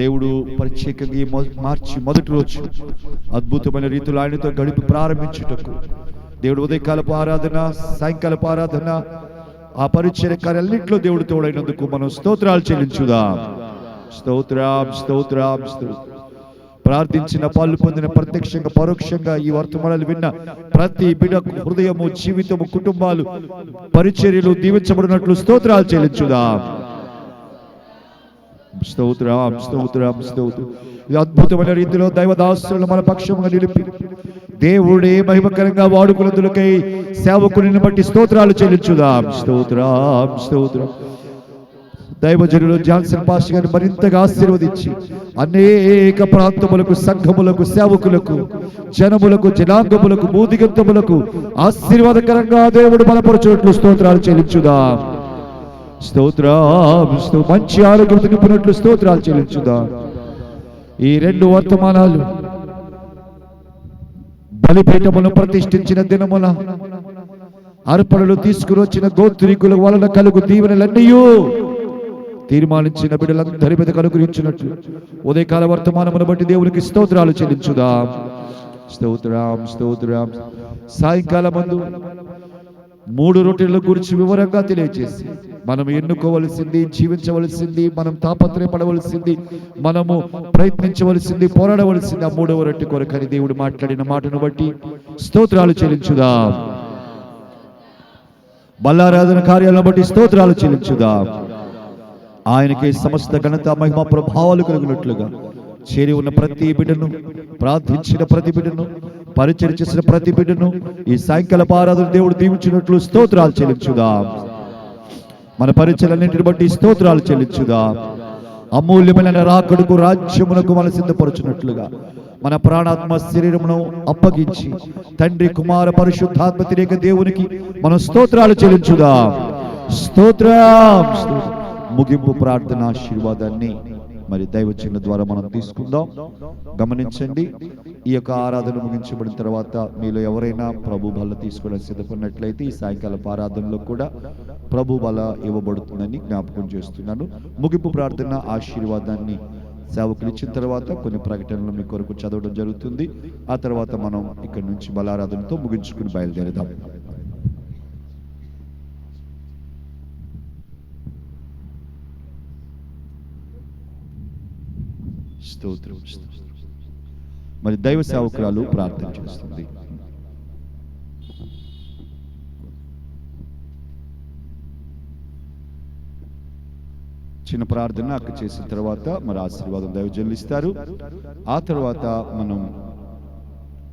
దేవుడు ప్రత్యేకంగా మార్చి మొదటి రోజు అద్భుతమైన రీతిలో ఆయనతో గడిపి ప్రారంభించుటకు దేవుడు ఉదయకాలపు ఆరాధన, సాయంకాలపు ఆరాధన, ఆ పరిచర్య కార్యాలన్నింటిలో దేవుడు తోడైనందుకు మనం స్తోత్రాలు చెల్లించుదాం. స్తోత్రం, స్తోత్రం, స్తోత్రం. ప్రార్థించిన, పాలు పొందిన, ప్రత్యక్షంగా పరోక్షంగా ఈ వర్తమానాలు విన్న ప్రతి బిడ్డకు హృదయము, జీవితము, కుటుంబాలు, పరిచర్యలు దీవించబడినట్లు స్తోత్రాలు చెల్లించుదాం. స్తోత్రం, స్తోత్రం, స్తోత్రం. ఇది అద్భుతమైన రీతిలో దైవదాసులను మన పక్షముగా నిలిపి దేవుడే మహిమకరంగా వాడుకులందులకై సేవకుని బట్టి స్తోత్రాలు చెల్లించుదాం. స్తోత్రం, స్తోత్రం. దైవజనులు జాన్సన్ పాస్టర్ గారిని మరింతగా ఆశీర్వదించి అనేక ప్రాంతములకు, సంఘములకు, సేవకులకు, జనములకు, జనాంగములకు, భూదిగంతములకు ఆశీర్వాదకరంగా దేవుడు బలపరచునట్లు స్తోత్రాలు చెల్లించుదాం. స్తోత్రం, మంచి ఆరోగ్యం నింపినట్లు స్తోత్రాలు చెల్లించుదాం. ఈ రెండు వర్తమానాలు బలిపీఠమును ప్రతిష్ఠించిన దినమున అర్పణలు తీసుకుని వచ్చిన గోత్రికుల వలన కలుగు దీవెనలన్నీ తీర్మానించిన బిడ్డలందరి మీద అనుగ్రహించినట్లు ఉదయకాల వర్తమానమును బట్టి దేవునికి స్తోత్రాలు చెల్లించుదాం. స్తోత్రం, స్తోత్రం. సాయంకాలమందు 3 రొట్టెల గురించి వివరంగా తెలియజేసి మనం ఎన్నుకోవలసింది, జీవించవలసింది, మనం తాపత్రయపడవలసింది, మనము ప్రయత్నించవలసింది, పోరాడవలసింది ఆ 3వ రొట్టె కొరకని దేవుడు మాట్లాడిన మాటను బట్టి స్తోత్రాలు చెల్లించుదాం. బల్లారాధన కార్యాలను బట్టి స్తోత్రాలు చెల్లించుదాం. ఆయనకి సమస్త ఘనత, మహిమ, ప్రభావాలు కలిగినట్లుగా చేరి ఉన్న ప్రతి బిడ్డను, ప్రార్థించిన ప్రతి బిడ్డను, పరిచర్య చేసిన ప్రతి బిడ్డను ఈ సాయంకాల ఆరాధన దేవుడు దీవించినట్లు స్తోత్రాలు చెల్లించుదాం. మన పరిచర్యలన్నింటిని బట్టి స్తోత్రాలు చెల్లించుదాం. అమూల్యమైన రాకడకు, రాజ్యమునకు మన సిద్ధపరచున్నట్లుగా మన ప్రాణాత్మ శరీరమును అప్పగించి తండ్రి, కుమార, పరిశుద్ధాత్మ త్రియేక దేవునికి మనం స్తోత్రాలు చెల్లించుదాం. స్తోత్రం. ముగింపు ప్రార్థన ఆశీర్వాదాన్ని మరి దైవజనుల ద్వారా మనం తీసుకుందాం. గమనించండి, ఈ యొక్క ఆరాధన ముగించబడిన తర్వాత మీలో ఎవరైనా ప్రభు బల తీసుకోవడానికి సిద్ధపడినట్లయితే ఈ సాయంకాల ఆరాధనలో కూడా ప్రభు బల ఇవ్వబడుతుందని జ్ఞాపకం చేస్తున్నాను. ముగింపు ప్రార్థన ఆశీర్వాదాన్ని సేవకులు ఇచ్చిన తర్వాత కొన్ని ప్రకటనలు మీ కొరకు చదవడం జరుగుతుంది. ఆ తర్వాత మనం ఇక్కడి నుంచి బలారాధనతో ముగించుకుని బయలుదేరదాం. స్తోత్రం. మరి దైవ సేవకురాలు ప్రార్థన చేస్తుంది. చిన్న ప్రార్థన అక్క చేసిన తర్వాత మరి ఆశీర్వాదం దైవజనులు ఇస్తారు. ఆ తర్వాత మనం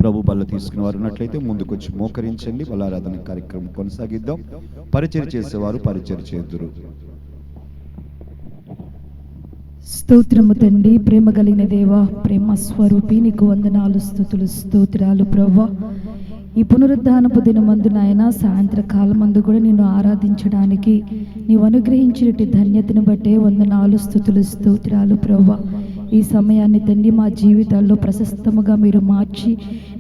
ప్రభు బల్ల తీసుకున్న వారు ఉన్నట్లయితే ముందుకొచ్చి మోకరించండి. బలారాధన కార్యక్రమం కొనసాగిద్దాం. పరిచర్య చేసేవారు పరిచర్య చేద్దురు. స్తోత్రము తండ్రి, ప్రేమ కలిగిన దేవా, ప్రేమ స్వరూపి, నీకు వందనాలు, స్తుతులు, స్తోత్రాలు ప్రభువా. ఈ పునరుద్ధానపు దినమందు నాయన సాయంత్రకాలం మందు కూడా నిన్ను ఆరాధించడానికి నీవు అనుగ్రహించినట్టు ధన్యతను బట్టే వందనాలు, స్తుతులు, స్తోత్రాలు ప్రభువా. ఈ సమయాన్ని తండ్రి మా జీవితాల్లో ప్రశస్తముగా మీరు మార్చి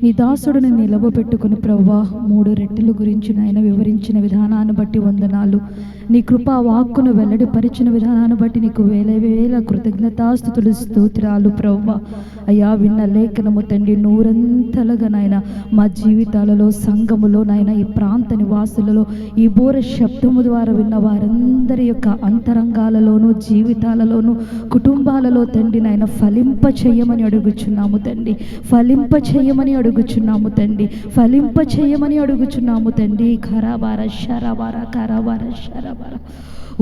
నీ దాసుడిని నిలవబెట్టుకుని ప్రభువా 3 రెట్టెల గురించి నాయన వివరించిన విధానాన్ని బట్టి వందనాలు. నీ కృపా వాక్కును వెల్లడిపరిచిన విధానాన్ని బట్టి నీకు వేల వేల కృతజ్ఞతాస్తుతులు, స్తోత్రాలు ప్రభువా. అయ్యా, విన్న లేఖనము తండ్రి నూరంతలుగా నాయన మా జీవితాలలో, సంఘములో నాయన ఈ ప్రాంత నివాసులలో ఈ బోర శబ్దము ద్వారా విన్న వారందరి యొక్క అంతరంగాలలోనూ, జీవితాలలోనూ, కుటుంబాలలో తండ్రి నాయన నాయన ఫలింప చేయమని అడుగుచున్నాము తండ్రి, ఫలింప చేయమని అడుగుచున్నాము తండ్రి, ఫలింప చేయమని అడుగుచున్నాము తండ్రి. ఖరాబార శరబార ఖరాబార శరబార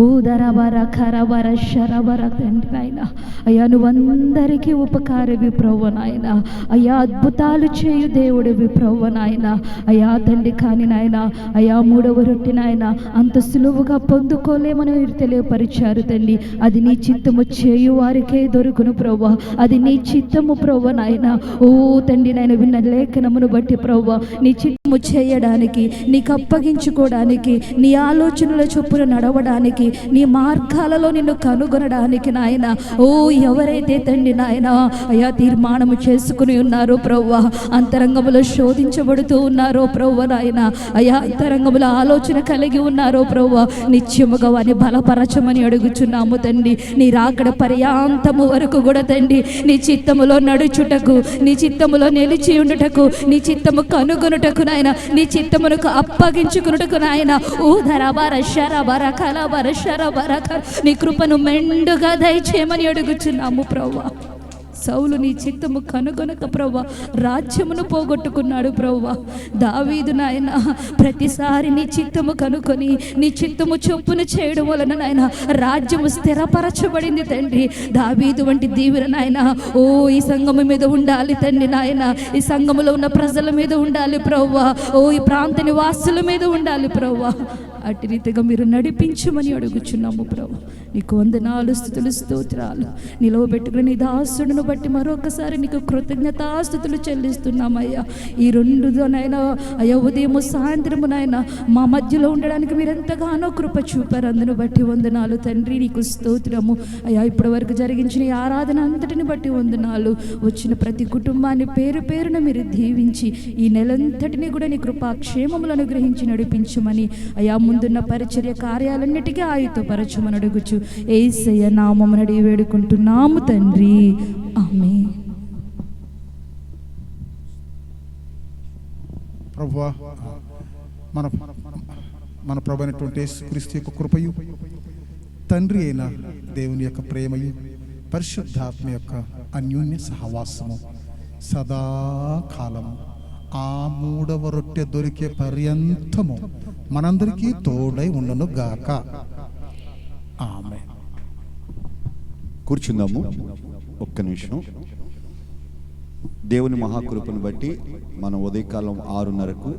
ఓ దరబార ఖరాబార శరబార తండ్రి నాయన. అయ్యా నువ్వందరికీ ఉపకారవి ప్రభువు నాయన. అయ్యా అద్భుతాలు చేయు దేవుడివి ప్రభువు నాయన. అయ్యా తండ్రి కానీ నాయన, అయ్యా మూడవ రొట్టె నాయన అంత సులువుగా పొందుకోలేమని మీరు తెలియపరిచారు తండ్రి. అది నీ చిత్తము చేయు వారికే దొరుకును ప్రభువా, అది నీ చిత్తము ప్రభువు నాయన. ఓ తండ్రి నాయన, విన్న లేఖనమును బట్టి ప్రభువా నీ చిత్తము చేయడానికి, నీకు అప్పగించుకోవడానికి, నీ ఆలోచనల చొప్పున నడవడానికి, నీ మార్గాలలో నిన్ను కనుగొనడానికి నాయన, ఓ ఎవరైతే తండ్రి నాయన అయ్యా తీర్మానము చేసుకుని ఉన్నారో ప్రభువా, అంతరంగములో శోధించబడుతూ ఉన్నారో ప్రభువా నాయన, అయ్యా అంతరంగములో ఆలోచన కలిగి ఉన్నారో ప్రభువా, నిత్యముగా వారిని బలపరచమని అడుగుచున్నాము తండ్రి. నీ రాకడ పర్యాంతము వరకు కూడా తండ్రి నీ చిత్తములో నడుచుటకు, నీ చిత్తములో నిలిచి ఉండుటకు, నీ చిత్తము కనుగొనుటకు నాయన, నీ చిత్తమునకు అప్పగించుకున్నటకు నాయన, ఓ ధరబార శరబార కలబార శరబార నీ కృపను మెండుగా దయచేయమని అడుగుచున్నాము ప్రభువా. సౌలు నీ చిత్తము కనుగొనక ప్రభువా రాజ్యమును పోగొట్టుకున్నాడు ప్రభువా. దావీదు నాయన ప్రతిసారి నీ చిత్తము కనుకొని నీ చిత్తము చొప్పున చేయడం వలన నాయన రాజ్యము స్థిరపరచబడింది తండ్రి. దావీదు వంటి దీవెన నాయన ఓ ఈ సంఘము మీద ఉండాలి తండ్రి నాయన, ఈ సంఘములో ఉన్న ప్రజల మీద ఉండాలి ప్రభువా, ఓ ఈ ప్రాంత నివాసుల మీద ఉండాలి ప్రభువా. అట్టి రీతిగా మీరు నడిపించమని అడుగుచున్నాము ప్రభు. నీకు వందనాలు స్తుతులు స్తోత్రాలు. నిలవబెట్టుకుని నీ దాసుడును బట్టి మరొకసారి నీకు కృతజ్ఞతాస్తుతులు చెల్లిస్తున్నామయ్యా. ఈ రెండునైనా అయ్యా ఉదయము సాయంత్రము నాయన మా మధ్యలో ఉండడానికి మీరు ఎంతగానో కృప చూపారు, అందును బట్టి వందనాలు తండ్రి. నీకు స్తోత్రము అయ్యా. ఇప్పటి వరకు జరిగించిన ఈ ఆరాధన అంతటిని బట్టి వందనాలు. వచ్చిన ప్రతి కుటుంబాన్ని పేరు పేరున మీరు దీవించి ఈ నెలంతటిని కూడా నీ కృపాక్షేమములను అనుగ్రహించి నడిపించమని అయ్యా ముందున్న పరిచర్య కార్యాలన్నిటికీ ఆయుధపరచమని అడుగుచు యేసయ్య నామమున అడిగి వేడుకుంటున్నాము తండ్రి, ఆమేన్. ప్రభువా మన ప్రభు అయినటువంటి యేసుక్రీస్తు యొక్క కృపయు, తండ్రి అయిన దేవుని యొక్క ప్రేమయు, పరిశుద్ధాత్మ యొక్క అన్యోన్య సహవాసము సదాకాలము ఆ మూడవ రొట్టె దొరికే పర్యంతము మనందరికీ తోడై ఉండను గాక. ఆమేన్. కూర్చుందాము ఒక్క నిమిషం. దేవుని మహాకృపను బట్టి మనం ఉదయకాలం 6:30కు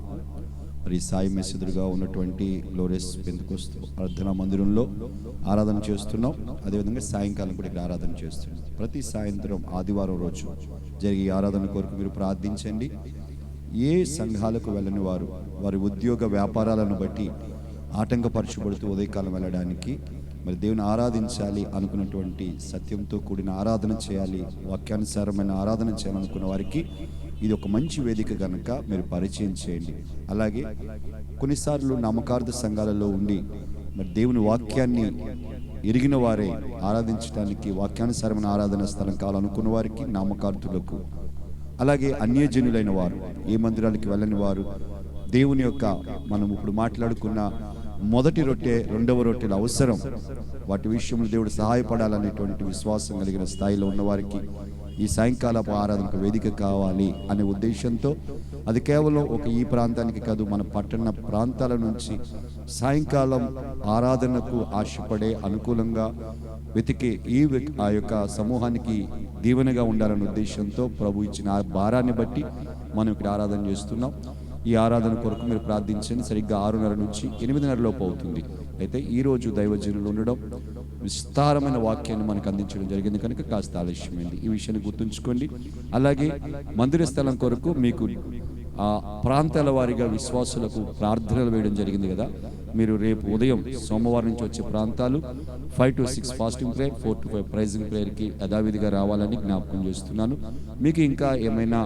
మరి సాయి మెస్సెదురుగా ఉన్నటువంటి లోరెస్ పెంతెకోస్తు ప్రార్థనా మందిరంలో ఆరాధన చేస్తున్నాం. అదేవిధంగా సాయంకాలం కూడా ఇక్కడ ఆరాధన చేస్తున్నాం. ప్రతి సాయంత్రం ఆదివారం రోజు జరిగే ఆరాధన కొరకు మీరు ప్రార్థించండి. ఏ సంఘాలకు వెళ్ళని వారు వారి ఉద్యోగ వ్యాపారాలను బట్టి ఆటంకపరచబడుతూ ఉదయకాలం వెళ్ళడానికి, మరి దేవుని ఆరాధించాలి అనుకున్నటువంటి సత్యంతో కూడిన ఆరాధన చేయాలి, వాక్యానుసారమైన ఆరాధన చేయాలనుకున్న వారికి ఇది ఒక మంచి వేదిక కనుక మీరు పరిచయం చేయండి. అలాగే కొన్నిసార్లు నామకార్థ సంఘాలలో ఉండి మరి దేవుని వాక్యాన్ని ఎరిగిన వారే ఆరాధించడానికి వాక్యానుసారమైన ఆరాధన స్థలం కావాలనుకున్న వారికి, నామకార్థులకు, అలాగే అన్యజనులైన వారు, ఏ మందిరాలకి వెళ్ళని వారు, దేవుని యొక్క మనం ఇప్పుడు మాట్లాడుకున్న మొదటి రొట్టె రెండవ రొట్టెల అవసరం, వాటి విషయంలో దేవుడు సహాయపడాలనేటువంటి విశ్వాసం కలిగిన స్థాయిలో ఉన్నవారికి ఈ సాయంకాలపు ఆరాధనకు వేదిక కావాలి అనే ఉద్దేశంతో, అది కేవలం ఒక ఈ ప్రాంతానికి కాదు, మన పట్టణ ప్రాంతాల నుంచి సాయంకాలం ఆరాధనకు ఆశపడే అనుకూలంగా వెతికే ఆ యొక్క సమూహానికి దీవెనగా ఉండాలనే ఉద్దేశంతో ప్రభు ఇచ్చిన ఆ భారాన్ని బట్టి మనం ఇక్కడ ఆరాధన చేస్తున్నాం. ఈ ఆరాధన కొరకు మీరు ప్రార్థించండి. సరిగ్గా 6:30 నుంచి 8:30 లోపు అవుతుంది. అయితే ఈరోజు దైవజనులు ఉండడం, విస్తారమైన వాక్యాన్ని మనకు అందించడం జరిగింది కనుక కాస్త ఆలస్యమైంది. ఈ విషయాన్ని గుర్తుంచుకోండి. అలాగే మందిర స్థలం కొరకు మీకు ఆ ప్రాంతాల వారిగా విశ్వాసులకు ప్రార్థనలు వేయడం జరిగింది కదా. మీరు రేపు ఉదయం సోమవారం నుంచి వచ్చే ప్రాంతాలు 5 to 6 fasting prayer, 4 to 5 praising ప్రేయర్కి యథావిధిగా రావాలని జ్ఞాపకం చేస్తున్నాను. మీకు ఇంకా ఏమైనా